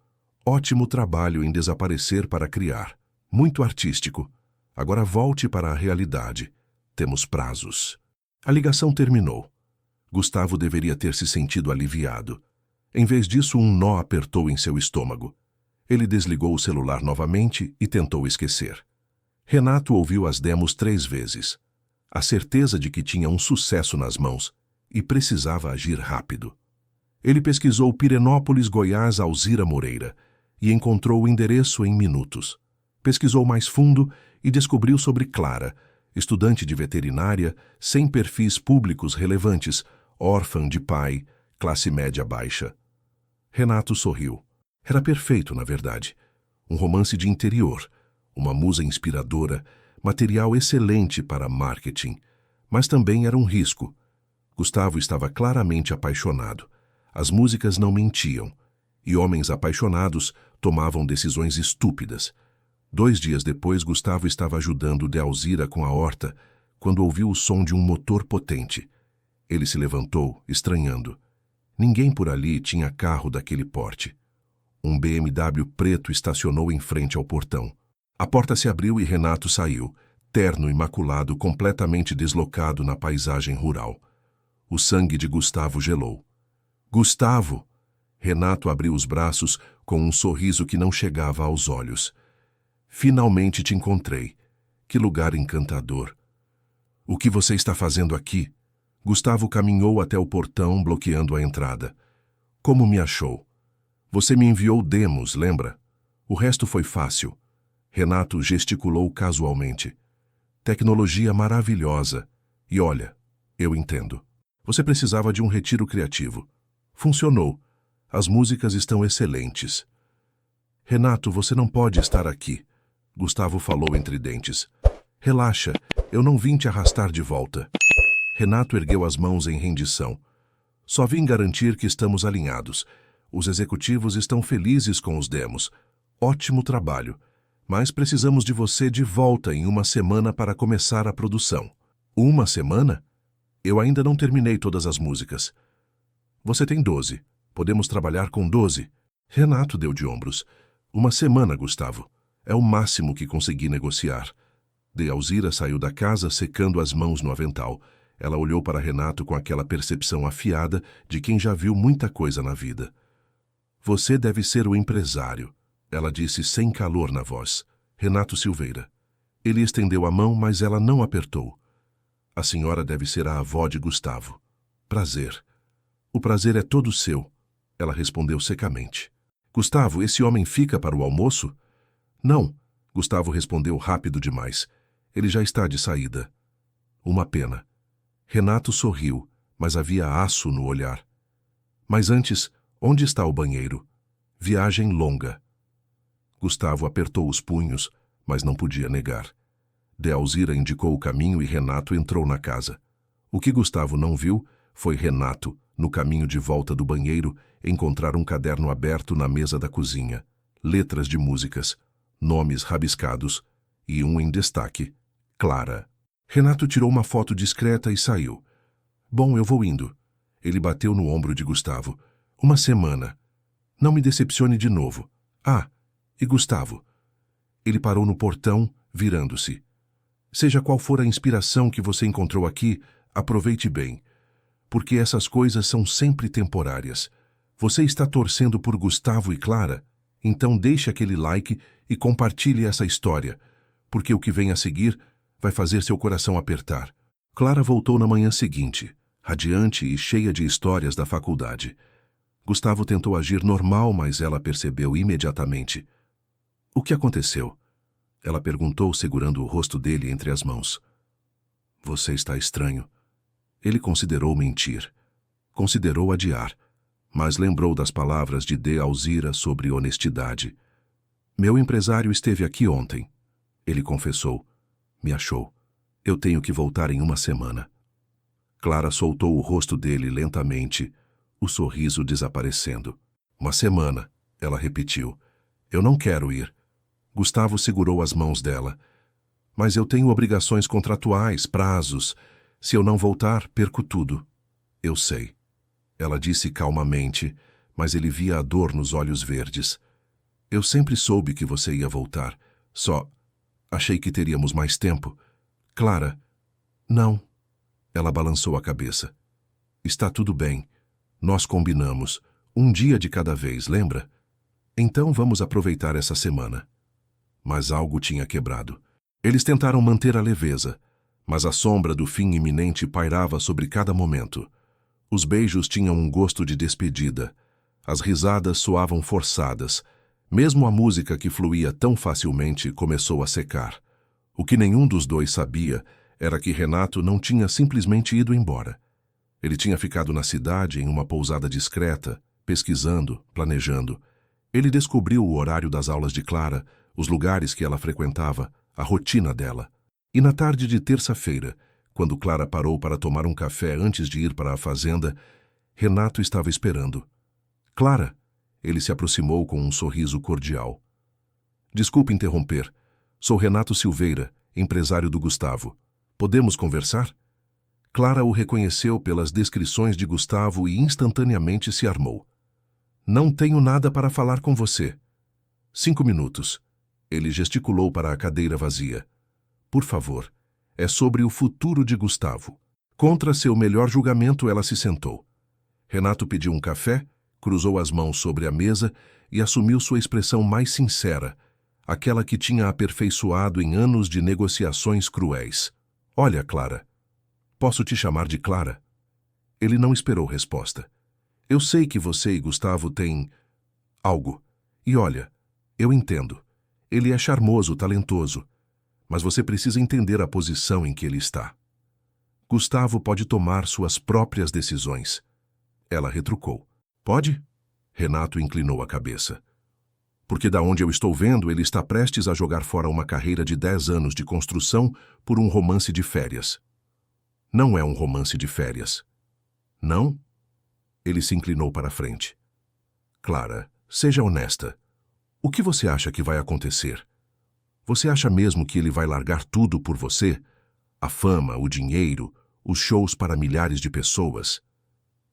ótimo trabalho em desaparecer para criar. Muito artístico. Agora volte para a realidade. Temos prazos." A ligação terminou. Gustavo deveria ter se sentido aliviado. Em vez disso, um nó apertou em seu estômago. Ele desligou o celular novamente e tentou esquecer. Renato ouviu as demos 3 vezes. A certeza de que tinha um sucesso nas mãos e precisava agir rápido. Ele pesquisou Pirenópolis, Goiás, Alzira Moreira e encontrou o endereço em minutos. Pesquisou mais fundo e descobriu sobre Clara, estudante de veterinária, sem perfis públicos relevantes, órfã de pai, classe média baixa. Renato sorriu. Era perfeito, na verdade. Um romance de interior, uma musa inspiradora, material excelente para marketing. Mas também era um risco. Gustavo estava claramente apaixonado. As músicas não mentiam. E homens apaixonados tomavam decisões estúpidas. 2 dias depois, Gustavo estava ajudando Delzira com a horta, quando ouviu o som de um motor potente. Ele se levantou, estranhando. Ninguém por ali tinha carro daquele porte. Um BMW preto estacionou em frente ao portão. A porta se abriu e Renato saiu, terno imaculado, completamente deslocado na paisagem rural. O sangue de Gustavo gelou. Gustavo! Renato abriu os braços com um sorriso que não chegava aos olhos. Finalmente te encontrei. Que lugar encantador. O que você está fazendo aqui? Gustavo caminhou até o portão, bloqueando a entrada. Como me achou? Você me enviou demos, lembra? O resto foi fácil. Renato gesticulou casualmente. Tecnologia maravilhosa. E olha, eu entendo. Você precisava de um retiro criativo. Funcionou. As músicas estão excelentes. Renato, você não pode estar aqui. Gustavo falou entre dentes. Relaxa, eu não vim te arrastar de volta. Renato ergueu as mãos em rendição. Só vim garantir que estamos alinhados. Os executivos estão felizes com os demos. Ótimo trabalho. Mas precisamos de você de volta em 1 semana para começar a produção. 1 semana? Eu ainda não terminei todas as músicas. Você tem 12. Podemos trabalhar com 12. Renato deu de ombros. 1 semana, Gustavo. É o máximo que consegui negociar. Delzira saiu da casa secando as mãos no avental. Ela olhou para Renato com aquela percepção afiada de quem já viu muita coisa na vida. Você deve ser o empresário, ela disse sem calor na voz. Renato Silveira. Ele estendeu a mão, mas ela não apertou. A senhora deve ser a avó de Gustavo. Prazer. O prazer é todo seu, ela respondeu secamente. Gustavo, esse homem fica para o almoço? Não, Gustavo respondeu rápido demais. Ele já está de saída. Uma pena. Renato sorriu, mas havia aço no olhar. Mas antes, onde está o banheiro? Viagem longa. Gustavo apertou os punhos, mas não podia negar. Delzira indicou o caminho e Renato entrou na casa. O que Gustavo não viu foi Renato, no caminho de volta do banheiro, encontrar um caderno aberto na mesa da cozinha, letras de músicas, nomes rabiscados e um em destaque, Clara. Renato tirou uma foto discreta e saiu. Bom, eu vou indo. Ele bateu no ombro de Gustavo. 1 semana. Não me decepcione de novo. Ah, e Gustavo? Ele parou no portão, virando-se. Seja qual for a inspiração que você encontrou aqui, aproveite bem. Porque essas coisas são sempre temporárias. Você está torcendo por Gustavo e Clara? Então deixe aquele like e compartilhe essa história, porque o que vem a seguir vai fazer seu coração apertar. Clara voltou na manhã seguinte, radiante e cheia de histórias da faculdade. Gustavo tentou agir normal, mas ela percebeu imediatamente. O que aconteceu? Ela perguntou, segurando o rosto dele entre as mãos. Você está estranho. Ele considerou mentir. Considerou adiar, mas lembrou das palavras de Delzira sobre honestidade. Meu empresário esteve aqui ontem. Ele confessou. Me achou. Eu tenho que voltar em 1 semana. Clara soltou o rosto dele lentamente, o sorriso desaparecendo. 1 semana, ela repetiu. Eu não quero ir. Gustavo segurou as mãos dela. Mas eu tenho obrigações contratuais, prazos. Se eu não voltar, perco tudo. Eu sei. Ela disse calmamente, mas ele via a dor nos olhos verdes. Eu sempre soube que você ia voltar. Só achei que teríamos mais tempo. Clara, não. Ela balançou a cabeça. Está tudo bem. Nós combinamos. 1 dia de cada vez, lembra? Então vamos aproveitar essa semana. Mas algo tinha quebrado. Eles tentaram manter a leveza, mas a sombra do fim iminente pairava sobre cada momento. Os beijos tinham um gosto de despedida. As risadas soavam forçadas. Mesmo a música que fluía tão facilmente começou a secar. O que nenhum dos dois sabia era que Renato não tinha simplesmente ido embora. Ele tinha ficado na cidade em uma pousada discreta, pesquisando, planejando. Ele descobriu o horário das aulas de Clara, os lugares que ela frequentava, a rotina dela. E na tarde de terça-feira, quando Clara parou para tomar um café antes de ir para a fazenda, Renato estava esperando. Clara! Ele se aproximou com um sorriso cordial. Desculpe interromper. Sou Renato Silveira, empresário do Gustavo. Podemos conversar? Clara o reconheceu pelas descrições de Gustavo e instantaneamente se armou. Não tenho nada para falar com você. 5 minutos. Ele gesticulou para a cadeira vazia. Por favor, é sobre o futuro de Gustavo. Contra seu melhor julgamento, ela se sentou. Renato pediu um café, cruzou as mãos sobre a mesa e assumiu sua expressão mais sincera, aquela que tinha aperfeiçoado em anos de negociações cruéis. Olha, Clara. Posso te chamar de Clara? Ele não esperou resposta. Eu sei que você e Gustavo têm algo. E olha, eu entendo. Ele é charmoso, talentoso. Mas você precisa entender a posição em que ele está. Gustavo pode tomar suas próprias decisões. Ela retrucou. Pode? Renato inclinou a cabeça. Porque da onde eu estou vendo, ele está prestes a jogar fora uma carreira de 10 anos de construção por um romance de férias. Não é um romance de férias. Não? Ele se inclinou para a frente. Clara, seja honesta. O que você acha que vai acontecer? Você acha mesmo que ele vai largar tudo por você? A fama, o dinheiro, os shows para milhares de pessoas?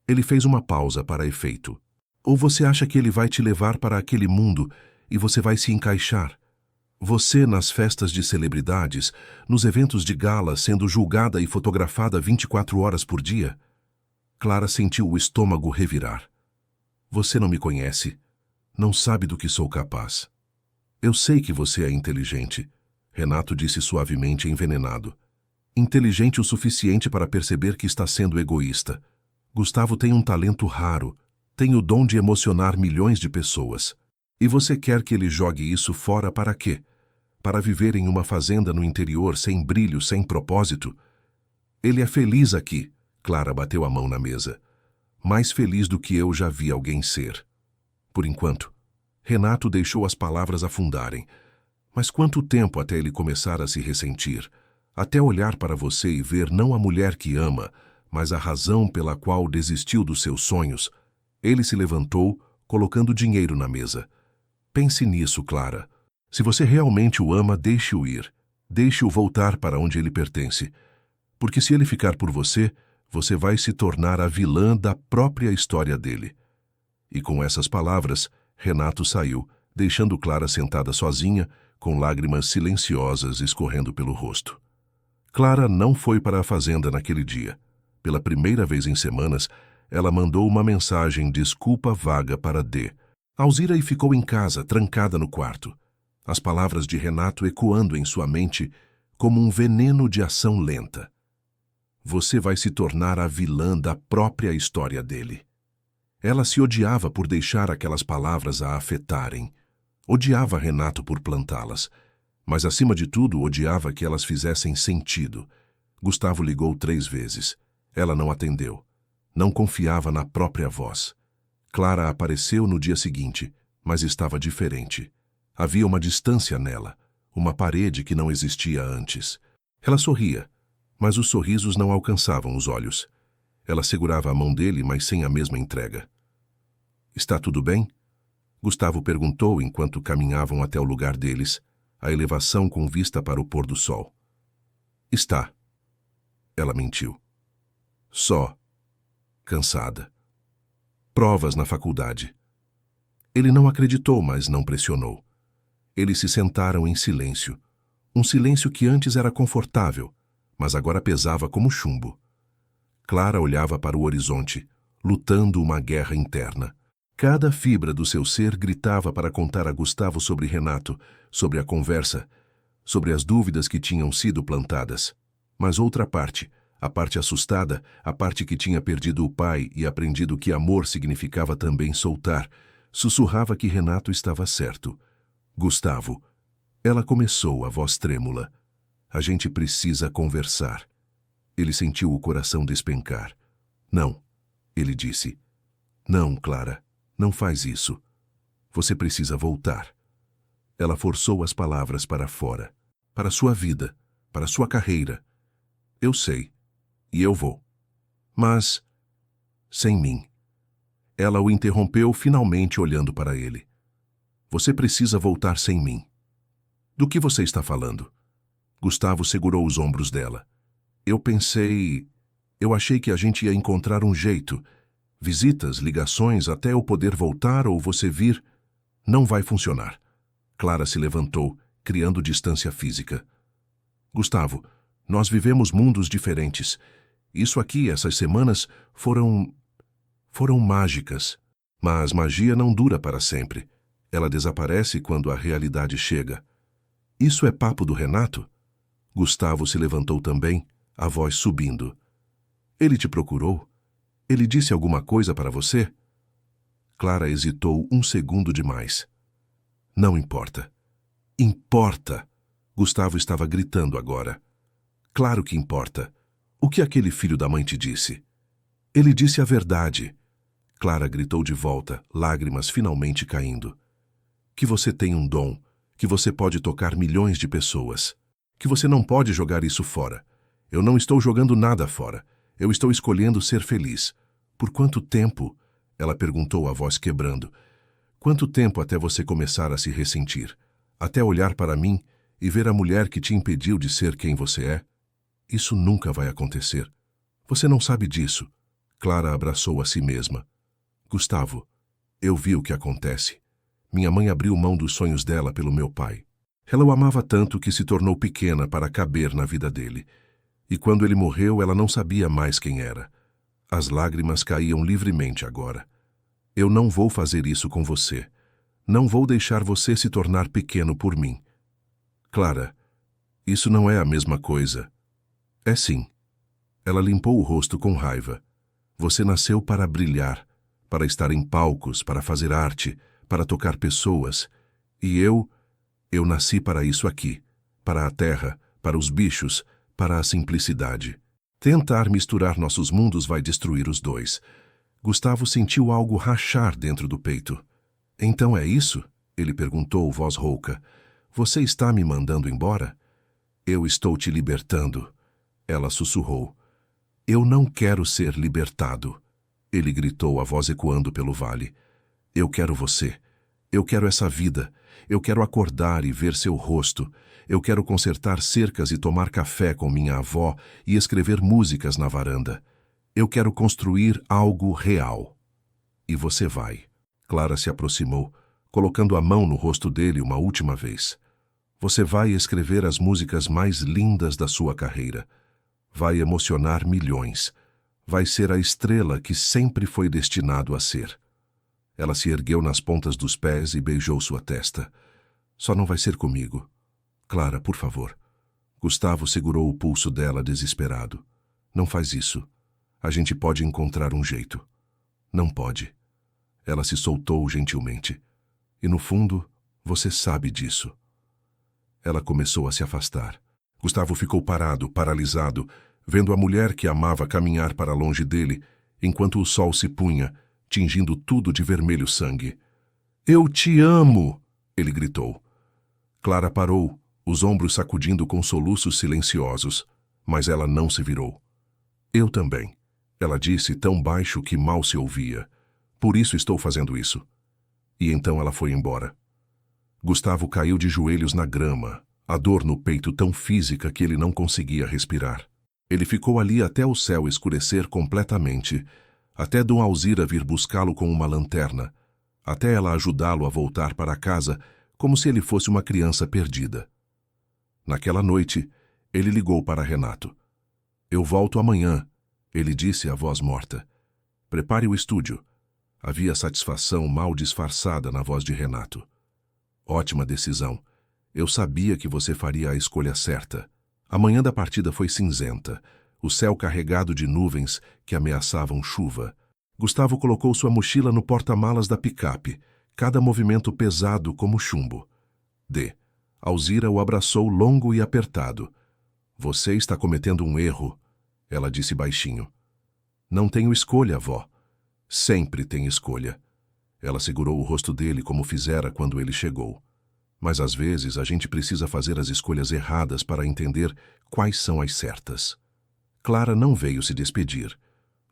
Ele fez uma pausa para efeito. Ou você acha que ele vai te levar para aquele mundo e você vai se encaixar? Você nas festas de celebridades, nos eventos de gala, sendo julgada e fotografada 24 horas por dia? Clara sentiu o estômago revirar. Você não me conhece. Não sabe do que sou capaz. Eu sei que você é inteligente, Renato disse suavemente envenenado. Inteligente o suficiente para perceber que está sendo egoísta. Gustavo tem um talento raro, tem o dom de emocionar milhões de pessoas. E você quer que ele jogue isso fora para quê? Para viver em uma fazenda no interior sem brilho, sem propósito? Ele é feliz aqui, Clara bateu a mão na mesa. Mais feliz do que eu já vi alguém ser. Por enquanto. Renato deixou as palavras afundarem. Mas quanto tempo até ele começar a se ressentir? Até olhar para você e ver não a mulher que ama, mas a razão pela qual desistiu dos seus sonhos? Ele se levantou, colocando dinheiro na mesa. Pense nisso, Clara. Se você realmente o ama, deixe-o ir. Deixe-o voltar para onde ele pertence. Porque se ele ficar por você, você vai se tornar a vilã da própria história dele. E com essas palavras, Renato saiu, deixando Clara sentada sozinha, com lágrimas silenciosas escorrendo pelo rosto. Clara não foi para a fazenda naquele dia. Pela primeira vez em semanas, ela mandou uma mensagem desculpa vaga para D. Alzira ficou em casa, trancada no quarto. As palavras de Renato ecoando em sua mente como um veneno de ação lenta. Você vai se tornar a vilã da própria história dele. Ela se odiava por deixar aquelas palavras a afetarem. Odiava Renato por plantá-las. Mas, acima de tudo, odiava que elas fizessem sentido. Gustavo ligou 3 vezes. Ela não atendeu. Não confiava na própria voz. Clara apareceu no dia seguinte, mas estava diferente. Havia uma distância nela, uma parede que não existia antes. Ela sorria, mas os sorrisos não alcançavam os olhos. Ela segurava a mão dele, mas sem a mesma entrega. Está tudo bem? Gustavo perguntou enquanto caminhavam até o lugar deles, a elevação com vista para o pôr do sol. Está. Ela mentiu. Só. Cansada. Provas na faculdade. Ele não acreditou, mas não pressionou. Eles se sentaram em silêncio. Um silêncio que antes era confortável, mas agora pesava como chumbo. Clara olhava para o horizonte, lutando uma guerra interna. Cada fibra do seu ser gritava para contar a Gustavo sobre Renato, sobre a conversa, sobre as dúvidas que tinham sido plantadas. Mas outra parte, a parte assustada, a parte que tinha perdido o pai e aprendido que amor significava também soltar, Sussurrava que Renato estava certo. Gustavo. Ela começou, a voz trêmula. A gente precisa conversar. Ele sentiu o coração despencar. Não, ele disse. Não, Clara, não faz isso. Você precisa voltar. Ela forçou as palavras para fora. Para sua vida, para sua carreira. Eu sei, e eu vou. Mas, sem mim. Ela o interrompeu, finalmente olhando para ele. Você precisa voltar sem mim. Do que você está falando? Gustavo segurou os ombros dela. Eu achei que a gente ia encontrar um jeito. Visitas, ligações, até eu poder voltar ou você vir. Não vai funcionar. Clara se levantou, criando distância física. Gustavo, nós vivemos mundos diferentes. Isso aqui, essas semanas, foram mágicas. Mas magia não dura para sempre. Ela desaparece quando a realidade chega. Isso é papo do Renato? Gustavo se levantou também, a voz subindo. Ele te procurou? Ele disse alguma coisa para você? Clara hesitou um segundo demais. Não importa. Importa! Gustavo estava gritando agora. Claro que importa. O que aquele filho da mãe te disse? Ele disse a verdade. Clara gritou de volta, lágrimas finalmente caindo. Que você tem um dom, que você pode tocar milhões de pessoas, que você não pode jogar isso fora. Eu não estou jogando nada fora. Eu estou escolhendo ser feliz. Por quanto tempo? Ela perguntou, a voz quebrando. Quanto tempo até você começar a se ressentir? Até olhar para mim e ver a mulher que te impediu de ser quem você é? Isso nunca vai acontecer. Você não sabe disso. Clara abraçou a si mesma. Gustavo, eu vi o que acontece. Minha mãe abriu mão dos sonhos dela pelo meu pai. Ela o amava tanto que se tornou pequena para caber na vida dele. E quando ele morreu, ela não sabia mais quem era. As lágrimas caíam livremente agora. Eu não vou fazer isso com você. Não vou deixar você se tornar pequeno por mim. Clara, isso não é a mesma coisa. É sim. Ela limpou o rosto com raiva. Você nasceu para brilhar, para estar em palcos, para fazer arte, para tocar pessoas. E eu nasci para isso aqui, para a terra, para os bichos, para a simplicidade. Tentar misturar nossos mundos vai destruir os dois. Gustavo sentiu algo rachar dentro do peito. Então é isso? Ele perguntou, voz rouca. Você está me mandando embora? Eu estou te libertando. Ela sussurrou. Eu não quero ser libertado. Ele gritou, a voz ecoando pelo vale. Eu quero você. Eu quero essa vida. Eu quero acordar e ver seu rosto. Eu quero consertar cercas e tomar café com minha avó e escrever músicas na varanda. Eu quero construir algo real. E você vai. Clara se aproximou, colocando a mão no rosto dele uma última vez. Você vai escrever as músicas mais lindas da sua carreira. Vai emocionar milhões. Vai ser a estrela que sempre foi destinado a ser. Ela se ergueu nas pontas dos pés e beijou sua testa. Só não vai ser comigo. Clara, por favor. Gustavo segurou o pulso dela desesperado. Não faz isso. A gente pode encontrar um jeito. Não pode. Ela se soltou gentilmente. E no fundo, você sabe disso. Ela começou a se afastar. Gustavo ficou parado, paralisado, vendo a mulher que amava caminhar para longe dele, enquanto o sol se punha, tingindo tudo de vermelho sangue. Eu te amo! Ele gritou. Clara parou, os ombros sacudindo com soluços silenciosos, mas ela não se virou. Eu também. Ela disse tão baixo que mal se ouvia. Por isso estou fazendo isso. E então ela foi embora. Gustavo caiu de joelhos na grama, a dor no peito tão física que ele não conseguia respirar. Ele ficou ali até o céu escurecer completamente, até Dona Alzira vir buscá-lo com uma lanterna, até ela ajudá-lo a voltar para casa como se ele fosse uma criança perdida. Naquela noite, ele ligou para Renato. Eu volto amanhã, ele disse, a voz morta. Prepare o estúdio. Havia satisfação mal disfarçada na voz de Renato. Ótima decisão. Eu sabia que você faria a escolha certa. A manhã da partida foi cinzenta, o céu carregado de nuvens que ameaçavam chuva. Gustavo colocou sua mochila no porta-malas da picape, cada movimento pesado como chumbo. D. Alzira o abraçou longo e apertado. Você está cometendo um erro, ela disse baixinho. Não tenho escolha, vó. Sempre tem escolha. Ela segurou o rosto dele como fizera quando ele chegou. Mas às vezes a gente precisa fazer as escolhas erradas para entender quais são as certas. Clara não veio se despedir.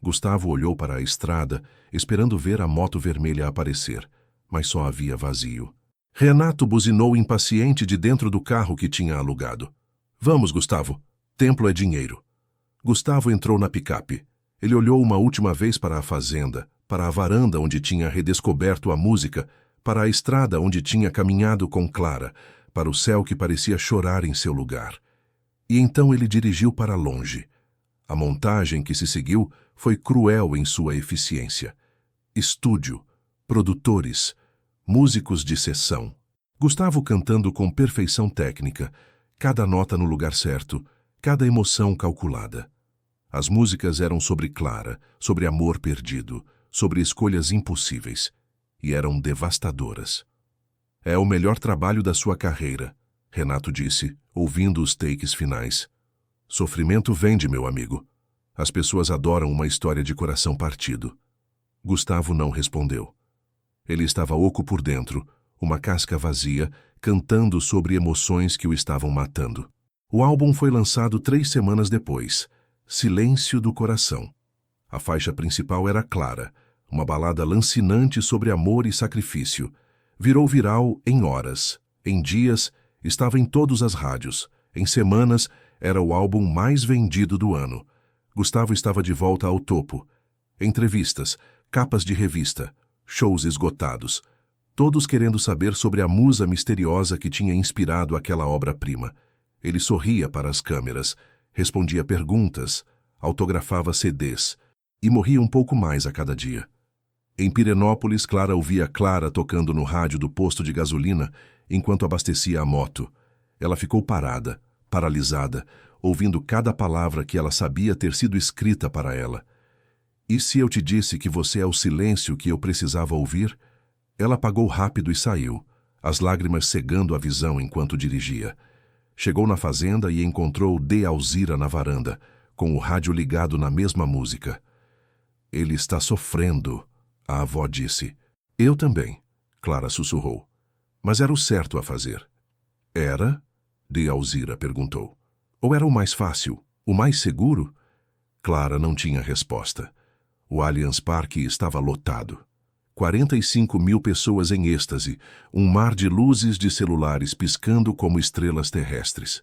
Gustavo olhou para a estrada, esperando ver a moto vermelha aparecer, mas só havia vazio. Renato buzinou impaciente de dentro do carro que tinha alugado. Vamos, Gustavo. Templo é dinheiro. Gustavo entrou na picape. Ele olhou uma última vez para a fazenda, para a varanda onde tinha redescoberto a música, para a estrada onde tinha caminhado com Clara, para o céu que parecia chorar em seu lugar. E então ele dirigiu para longe. A montagem que se seguiu foi cruel em sua eficiência. Estúdio, produtores, músicos de sessão. Gustavo cantando com perfeição técnica, cada nota no lugar certo, cada emoção calculada. As músicas eram sobre Clara, sobre amor perdido, sobre escolhas impossíveis. E eram devastadoras. É o melhor trabalho da sua carreira, Renato disse, ouvindo os takes finais. Sofrimento vende, meu amigo. As pessoas adoram uma história de coração partido. Gustavo não respondeu. Ele estava oco por dentro, uma casca vazia, cantando sobre emoções que o estavam matando. O álbum foi lançado 3 semanas depois. Silêncio do Coração. A faixa principal era Clara, uma balada lancinante sobre amor e sacrifício. Virou viral em horas, em dias, estava em todas as rádios. Em semanas, era o álbum mais vendido do ano. Gustavo estava de volta ao topo. Entrevistas, capas de revista, shows esgotados. Todos querendo saber sobre a musa misteriosa que tinha inspirado aquela obra-prima. Ele sorria para as câmeras, respondia perguntas, autografava CDs e morria um pouco mais a cada dia. Em Pirenópolis, Clara ouvia Clara tocando no rádio do posto de gasolina enquanto abastecia a moto. Ela ficou parada, paralisada, ouvindo cada palavra que ela sabia ter sido escrita para ela. E se eu te disse que você é o silêncio que eu precisava ouvir? Ela apagou rápido e saiu, as lágrimas cegando a visão enquanto dirigia. Chegou na fazenda e encontrou D. Alzira na varanda, com o rádio ligado na mesma música. Ele está sofrendo, a avó disse. Eu também, Clara sussurrou. Mas era o certo a fazer. Era? D. Alzira perguntou. Ou era o mais fácil, o mais seguro? Clara não tinha resposta. O Allianz Parque estava lotado. 45.000 pessoas em êxtase, um mar de luzes de celulares piscando como estrelas terrestres.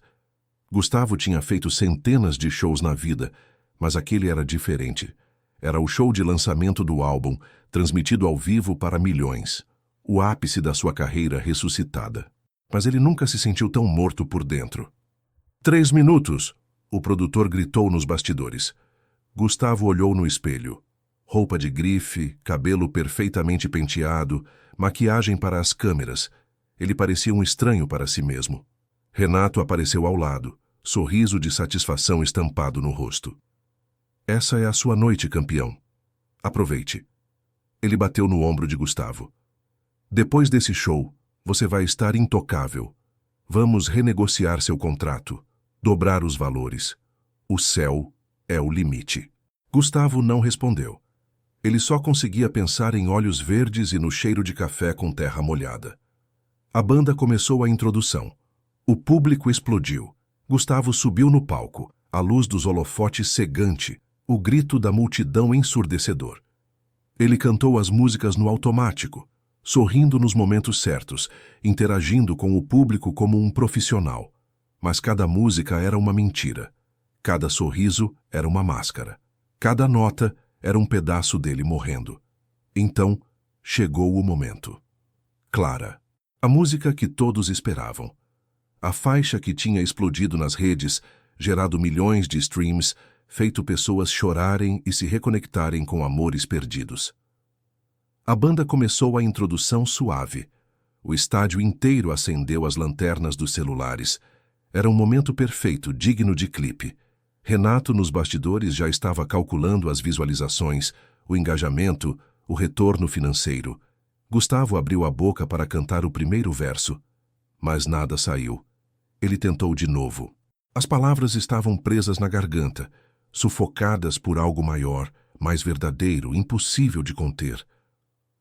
Gustavo tinha feito centenas de shows na vida, mas aquele era diferente. Era o show de lançamento do álbum, transmitido ao vivo para milhões. O ápice da sua carreira ressuscitada. Mas ele nunca se sentiu tão morto por dentro. 3 minutos! O produtor gritou nos bastidores. Gustavo olhou no espelho. Roupa de grife, cabelo perfeitamente penteado, maquiagem para as câmeras. Ele parecia um estranho para si mesmo. Renato apareceu ao lado, sorriso de satisfação estampado no rosto. Essa é a sua noite, campeão. Aproveite. Ele bateu no ombro de Gustavo. Depois desse show, você vai estar intocável. Vamos renegociar seu contrato, dobrar os valores. O céu é o limite. Gustavo não respondeu. Ele só conseguia pensar em olhos verdes e no cheiro de café com terra molhada. A banda começou a introdução. O público explodiu. Gustavo subiu no palco, a luz dos holofotes cegante, o grito da multidão ensurdecedor. Ele cantou as músicas no automático, sorrindo nos momentos certos, interagindo com o público como um profissional. Mas cada música era uma mentira. Cada sorriso era uma máscara. Cada nota era um pedaço dele morrendo. Então, chegou o momento. Clara. A música que todos esperavam. A faixa que tinha explodido nas redes, gerado milhões de streams, feito pessoas chorarem e se reconectarem com amores perdidos. A banda começou a introdução suave. O estádio inteiro acendeu as lanternas dos celulares. Era um momento perfeito, digno de clipe. Renato, nos bastidores, já estava calculando as visualizações, o engajamento, o retorno financeiro. Gustavo abriu a boca para cantar o primeiro verso, mas nada saiu. Ele tentou de novo. As palavras estavam presas na garganta, sufocadas por algo maior, mais verdadeiro, impossível de conter.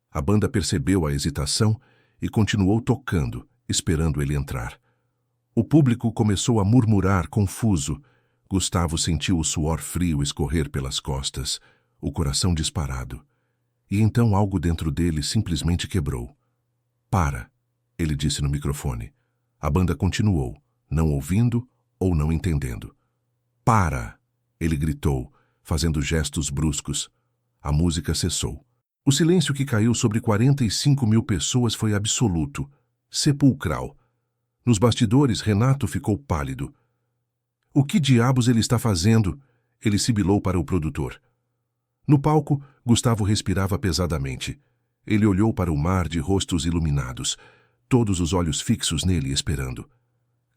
A banda percebeu a hesitação e continuou tocando, esperando ele entrar. O público começou a murmurar, confuso. Gustavo sentiu o suor frio escorrer pelas costas, o coração disparado. E então algo dentro dele simplesmente quebrou. "Para", ele disse no microfone. A banda continuou, não ouvindo ou não entendendo. "Para", ele gritou, fazendo gestos bruscos. A música cessou. O silêncio que caiu sobre 45 mil pessoas foi absoluto, sepulcral. Nos bastidores, Renato ficou pálido. "O que diabos ele está fazendo?" ele sibilou para o produtor. No palco, Gustavo respirava pesadamente. Ele olhou para o mar de rostos iluminados, todos os olhos fixos nele esperando.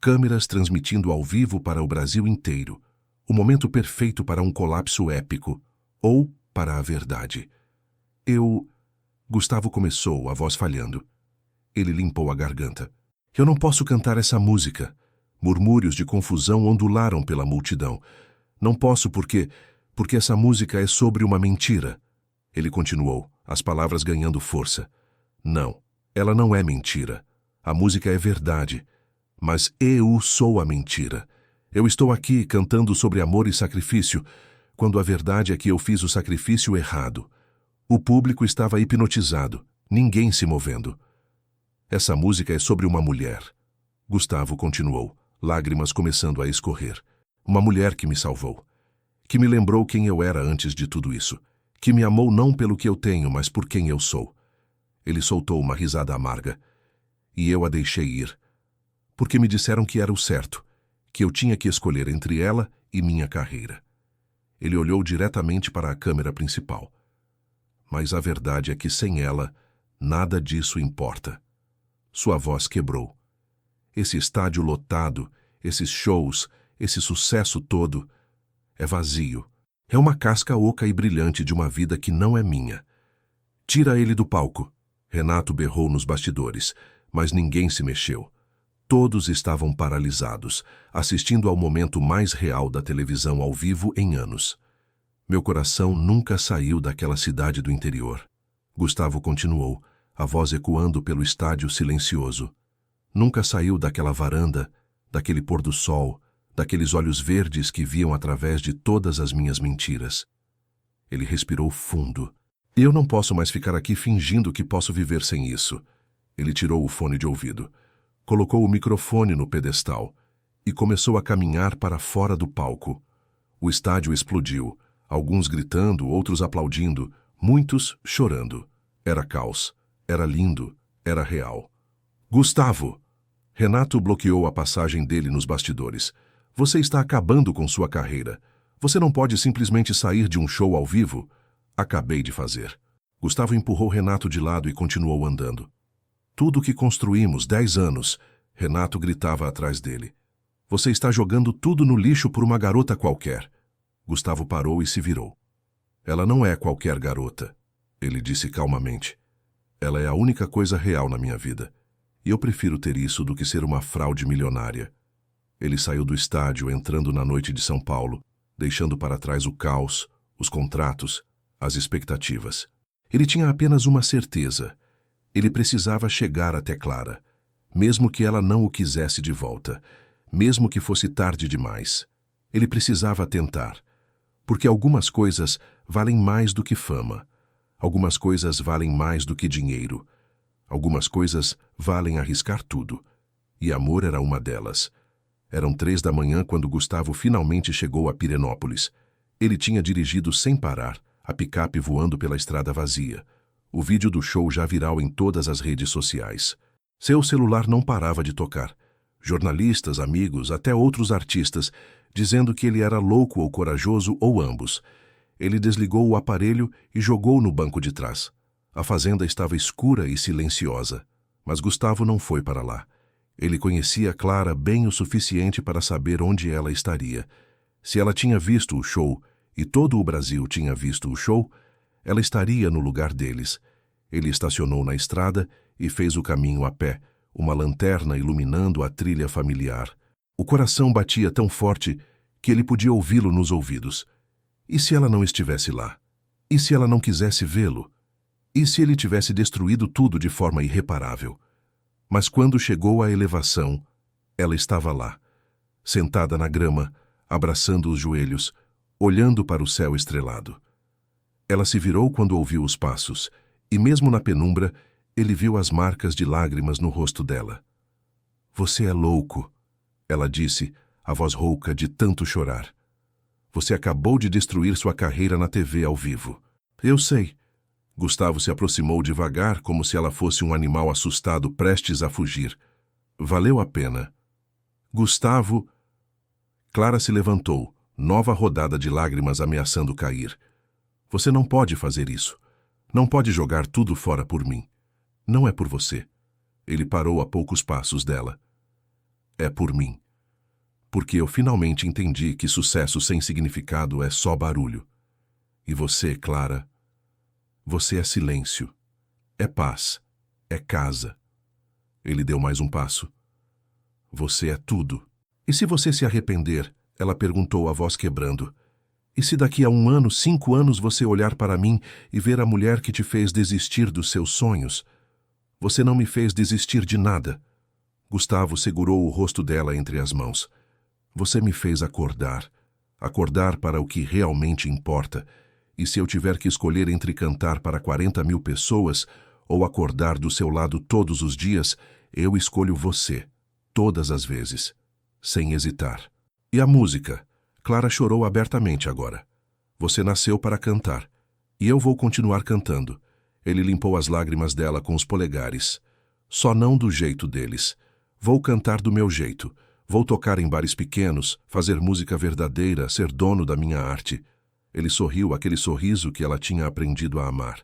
Câmeras transmitindo ao vivo para o Brasil inteiro. O momento perfeito para um colapso épico, ou para a verdade. Gustavo começou, a voz falhando. Ele limpou a garganta. "Eu não posso cantar essa música." Murmúrios de confusão ondularam pela multidão. "Não posso porque essa música é sobre uma mentira." Ele continuou, as palavras ganhando força. "Não, ela não é mentira. A música é verdade. Mas eu sou a mentira. Eu estou aqui cantando sobre amor e sacrifício, quando a verdade é que eu fiz o sacrifício errado." O público estava hipnotizado, ninguém se movendo. "Essa música é sobre uma mulher." Gustavo continuou, lágrimas começando a escorrer. "Uma mulher que me salvou. Que me lembrou quem eu era antes de tudo isso. Que me amou não pelo que eu tenho, mas por quem eu sou." Ele soltou uma risada amarga. "E eu a deixei ir. Porque me disseram que era o certo, que eu tinha que escolher entre ela e minha carreira." Ele olhou diretamente para a câmera principal. "Mas a verdade é que sem ela, nada disso importa." Sua voz quebrou. "Esse estádio lotado, esses shows, esse sucesso todo, é vazio. É uma casca oca e brilhante de uma vida que não é minha. Tira ele do palco." Renato berrou nos bastidores, mas ninguém se mexeu. Todos estavam paralisados, assistindo ao momento mais real da televisão ao vivo em anos. Meu coração nunca saiu daquela cidade do interior. Gustavo continuou, a voz ecoando pelo estádio silencioso. Nunca saiu daquela varanda, daquele pôr do sol, daqueles olhos verdes que viam através de todas as minhas mentiras. Ele respirou fundo. "Eu não posso mais ficar aqui fingindo que posso viver sem isso." Ele tirou o fone de ouvido, colocou o microfone no pedestal e começou a caminhar para fora do palco. O estádio explodiu, alguns gritando, outros aplaudindo, muitos chorando. Era caos, era lindo, era real. "Gustavo!" Renato bloqueou a passagem dele nos bastidores. "Você está acabando com sua carreira. Você não pode simplesmente sair de um show ao vivo." "Acabei de fazer." Gustavo empurrou Renato de lado e continuou andando. "Tudo o que construímos, 10 anos, Renato gritava atrás dele. "Você está jogando tudo no lixo por uma garota qualquer." Gustavo parou e se virou. "Ela não é qualquer garota," ele disse calmamente. "Ela é a única coisa real na minha vida. E eu prefiro ter isso do que ser uma fraude milionária." Ele saiu do estádio entrando na noite de São Paulo, deixando para trás o caos, os contratos, as expectativas. Ele tinha apenas uma certeza. Ele precisava chegar até Clara, mesmo que ela não o quisesse de volta, mesmo que fosse tarde demais. Ele precisava tentar, porque algumas coisas valem mais do que fama. Algumas coisas valem mais do que dinheiro. Algumas coisas valem arriscar tudo. E amor era uma delas. Eram 3 da manhã quando Gustavo finalmente chegou a Pirenópolis. Ele tinha dirigido sem parar, a picape voando pela estrada vazia. O vídeo do show já viral em todas as redes sociais. Seu celular não parava de tocar. Jornalistas, amigos, até outros artistas, dizendo que ele era louco ou corajoso ou ambos. Ele desligou o aparelho e jogou no banco de trás. A fazenda estava escura e silenciosa, mas Gustavo não foi para lá. Ele conhecia Clara bem o suficiente para saber onde ela estaria. Se ela tinha visto o show, e todo o Brasil tinha visto o show, ela estaria no lugar deles. Ele estacionou na estrada e fez o caminho a pé, uma lanterna iluminando a trilha familiar. O coração batia tão forte que ele podia ouvi-lo nos ouvidos. E se ela não estivesse lá? E se ela não quisesse vê-lo? E se ele tivesse destruído tudo de forma irreparável? Mas quando chegou à elevação, ela estava lá, sentada na grama, abraçando os joelhos, olhando para o céu estrelado. Ela se virou quando ouviu os passos, e mesmo na penumbra, ele viu as marcas de lágrimas no rosto dela. "Você é louco", ela disse, a voz rouca de tanto chorar. "Você acabou de destruir sua carreira na TV ao vivo." "Eu sei." Gustavo se aproximou devagar, como se ela fosse um animal assustado prestes a fugir. "Valeu a pena." "Gustavo..." Clara se levantou, nova rodada de lágrimas ameaçando cair. "Você não pode fazer isso. Não pode jogar tudo fora por mim. Não é por você." Ele parou a poucos passos dela. "É por mim. Porque eu finalmente entendi que sucesso sem significado é só barulho. E você, Clara, você é silêncio, é paz, é casa." Ele deu mais um passo. "Você é tudo." "E se você se arrepender?" Ela perguntou, a voz quebrando. "E se daqui a 1 ano, 5 anos você olhar para mim e ver a mulher que te fez desistir dos seus sonhos? Você não me fez desistir de nada." Gustavo segurou o rosto dela entre as mãos. "Você me fez acordar. Acordar para o que realmente importa. E se eu tiver que escolher entre cantar para 40.000 pessoas ou acordar do seu lado todos os dias, eu escolho você, todas as vezes, sem hesitar." "E a música?" Clara chorou abertamente agora. "Você nasceu para cantar. E eu vou continuar cantando." Ele limpou as lágrimas dela com os polegares. "Só não do jeito deles. Vou cantar do meu jeito. Vou tocar em bares pequenos, fazer música verdadeira, ser dono da minha arte." Ele sorriu, aquele sorriso que ela tinha aprendido a amar.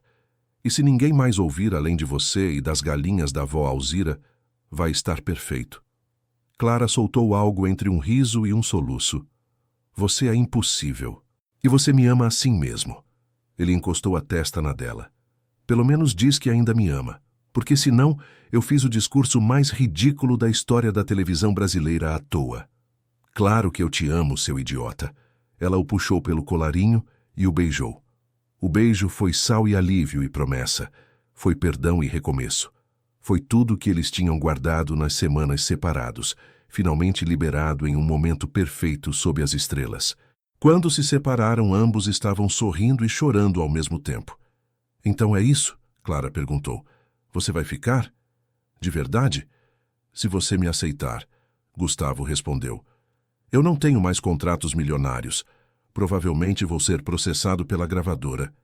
"E se ninguém mais ouvir além de você e das galinhas da avó Alzira, vai estar perfeito." Clara soltou algo entre um riso e um soluço. "Você é impossível. E você me ama assim mesmo." Ele encostou a testa na dela. "Pelo menos diz que ainda me ama. Porque senão, eu fiz o discurso mais ridículo da história da televisão brasileira à toa." "Claro que eu te amo, seu idiota." Ela o puxou pelo colarinho e o beijou. O beijo foi sal e alívio e promessa. Foi perdão e recomeço. Foi tudo que eles tinham guardado nas semanas separados, finalmente liberado em um momento perfeito sob as estrelas. Quando se separaram, ambos estavam sorrindo e chorando ao mesmo tempo. "Então é isso?" Clara perguntou. "Você vai ficar? De verdade?" "Se você me aceitar," Gustavo respondeu. "Eu não tenho mais contratos milionários. Provavelmente vou ser processado pela gravadora.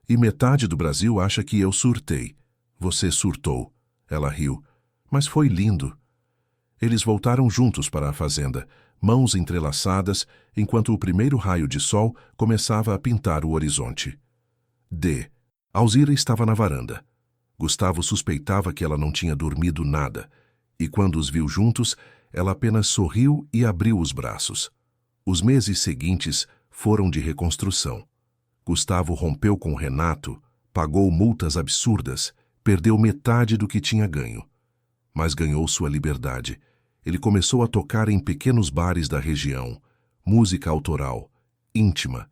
E metade do Brasil acha que eu surtei." "Você surtou." Ela riu. "Mas foi lindo." Eles voltaram juntos para a fazenda, mãos entrelaçadas, enquanto o primeiro raio de sol começava a pintar o horizonte. Alzira estava na varanda. Gustavo suspeitava que ela não tinha dormido nada, e quando os viu juntos, ela apenas sorriu e abriu os braços. Os meses seguintes foram de reconstrução. Gustavo rompeu com Renato, pagou multas absurdas, perdeu metade do que tinha ganho. Mas ganhou sua liberdade. Ele começou a tocar em pequenos bares da região, música autoral, íntima.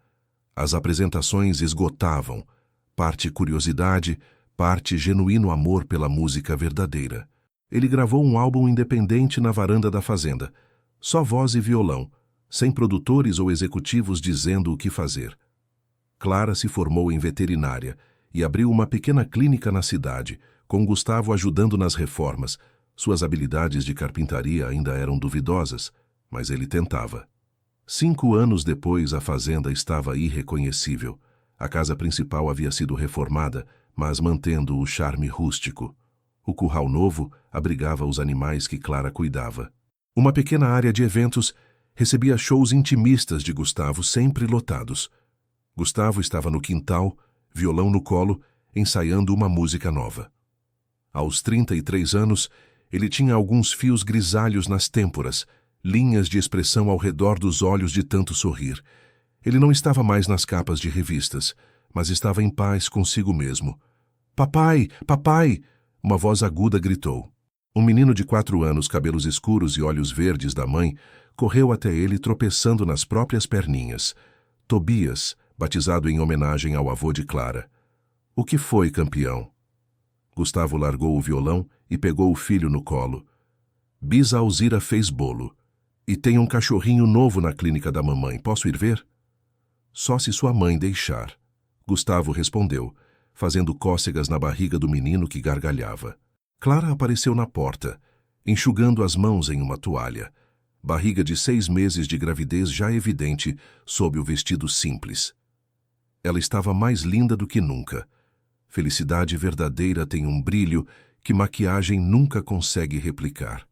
As apresentações esgotavam, parte curiosidade, parte genuíno amor pela música verdadeira. Ele gravou um álbum independente na varanda da fazenda, só voz e violão, sem produtores ou executivos dizendo o que fazer. Clara se formou em veterinária e abriu uma pequena clínica na cidade, com Gustavo ajudando nas reformas. Suas habilidades de carpintaria ainda eram duvidosas, mas ele tentava. 5 anos depois, a fazenda estava irreconhecível. A casa principal havia sido reformada, mas mantendo o charme rústico. O curral novo abrigava os animais que Clara cuidava. Uma pequena área de eventos recebia shows intimistas de Gustavo, sempre lotados. Gustavo estava no quintal, violão no colo, ensaiando uma música nova. Aos 33 anos, ele tinha alguns fios grisalhos nas têmporas, linhas de expressão ao redor dos olhos de tanto sorrir. Ele não estava mais nas capas de revistas, mas estava em paz consigo mesmo. Papai! Papai! Uma voz aguda gritou. Um menino de 4 anos, cabelos escuros e olhos verdes da mãe, correu até ele tropeçando nas próprias perninhas. Tobias, batizado em homenagem ao avô de Clara. O que foi, campeão? Gustavo largou o violão e pegou o filho no colo. Bisa Alzira fez bolo. E tem um cachorrinho novo na clínica da mamãe. Posso ir ver? Só se sua mãe deixar. Gustavo respondeu, fazendo cócegas na barriga do menino que gargalhava. Clara apareceu na porta, enxugando as mãos em uma toalha. Barriga de 6 meses de gravidez já evidente sob o vestido simples. Ela estava mais linda do que nunca. Felicidade verdadeira tem um brilho que maquiagem nunca consegue replicar.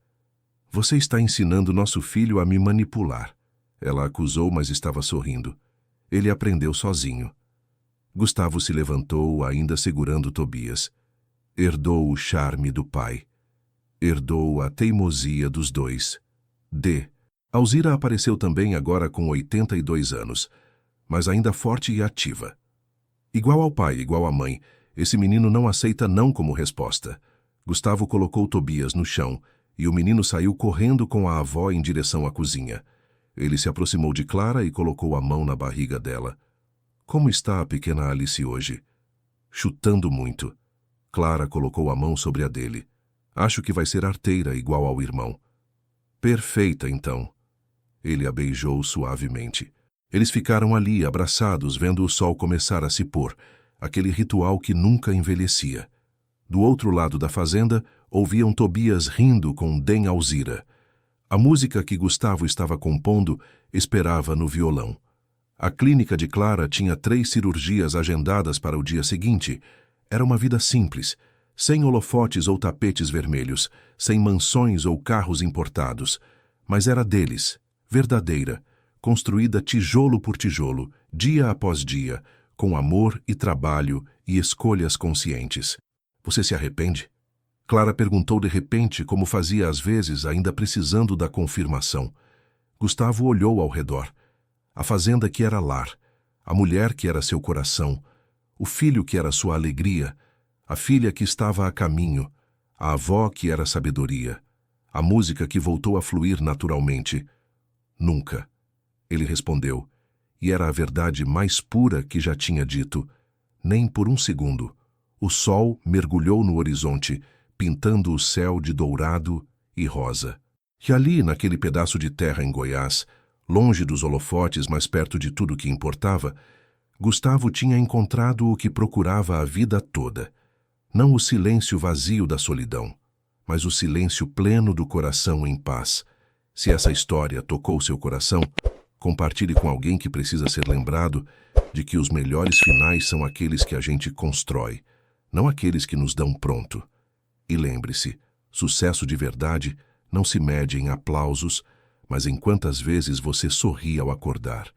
Você está ensinando nosso filho a me manipular. Ela acusou, mas estava sorrindo. Ele aprendeu sozinho. Gustavo se levantou, ainda segurando Tobias. Herdou o charme do pai. Herdou a teimosia dos dois. Alzira apareceu também agora com 82 anos, mas ainda forte e ativa. Igual ao pai, igual à mãe, esse menino não aceita não como resposta. Gustavo colocou Tobias no chão e o menino saiu correndo com a avó em direção à cozinha. Ele se aproximou de Clara e colocou a mão na barriga dela. Como está a pequena Alice hoje? Chutando muito. Clara colocou a mão sobre a dele. Acho que vai ser arteira igual ao irmão. Perfeita, então. Ele a beijou suavemente. Eles ficaram ali, abraçados, vendo o sol começar a se pôr, aquele ritual que nunca envelhecia. Do outro lado da fazenda, ouviam Tobias rindo com Den Alzira. A música que Gustavo estava compondo esperava no violão. A clínica de Clara tinha 3 cirurgias agendadas para o dia seguinte. Era uma vida simples, sem holofotes ou tapetes vermelhos, sem mansões ou carros importados. Mas era deles, verdadeira, construída tijolo por tijolo, dia após dia, com amor e trabalho e escolhas conscientes. Você se arrepende? Clara perguntou de repente, como fazia às vezes, ainda precisando da confirmação. Gustavo olhou ao redor. A fazenda que era lar, a mulher que era seu coração, o filho que era sua alegria, a filha que estava a caminho, a avó que era sabedoria, a música que voltou a fluir naturalmente. Nunca. Ele respondeu, e era a verdade mais pura que já tinha dito. Nem por um segundo. O sol mergulhou no horizonte, pintando o céu de dourado e rosa. E ali, naquele pedaço de terra em Goiás, longe dos holofotes, mas perto de tudo que importava, Gustavo tinha encontrado o que procurava a vida toda. Não o silêncio vazio da solidão, mas o silêncio pleno do coração em paz. Se essa história tocou seu coração, compartilhe com alguém que precisa ser lembrado de que os melhores finais são aqueles que a gente constrói, não aqueles que nos dão pronto. E lembre-se, sucesso de verdade não se mede em aplausos, mas em quantas vezes você sorri ao acordar.